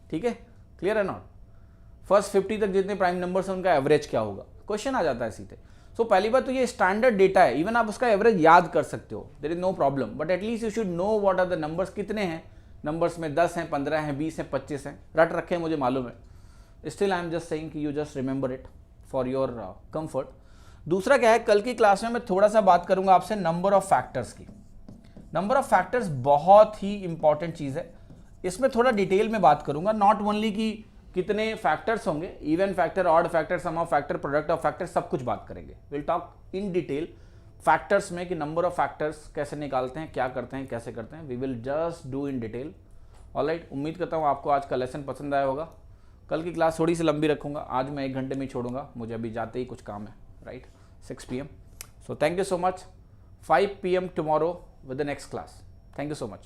ठीक है, क्लियर है नॉट। फर्स्ट 50 तक जितने प्राइम नंबर्स हैं उनका एवरेज क्या होगा, क्वेश्चन आ जाता है सीधे। सो पहली बात तो ये स्टैंडर्ड डेटा है, इवन आप उसका एवरेज याद कर सकते हो, there is no problem, but at least you should know what are the numbers, कितने हैं नंबर्स में, 10 हैं, 15 हैं, 20 हैं, 25 हैं, रट रखे हैं, मुझे मालूम है। Still I am just saying कि you just remember it for your comfort. दूसरा क्या है, कल की क्लास में मैं थोड़ा सा बात करूंगा आपसे नंबर ऑफ फैक्टर्स की। नंबर ऑफ फैक्टर्स बहुत ही इंपॉर्टेंट चीज़ है, इसमें थोड़ा डिटेल में बात करूंगा, नॉट ओनली कि कितने फैक्टर्स होंगे, even factor, odd factor, sum of factor, product of factor, सब कुछ बात करेंगे। Will talk in detail factors में कि नंबर ऑफ फैक्टर्स कैसे निकालते हैं, क्या करते हैं, कैसे करते हैं, we will just do in detail, alright. उम्मीद करता हूँ आपको आज का लेसन पसंद आया होगा। कल की क्लास थोड़ी सी लंबी रखूंगा, आज मैं 1 घंटे में ही छोड़ूंगा, मुझे अभी जाते ही कुछ काम है, right, 6 PM। So thank you so much, 5 PM tomorrow with the next class. Thank you so much.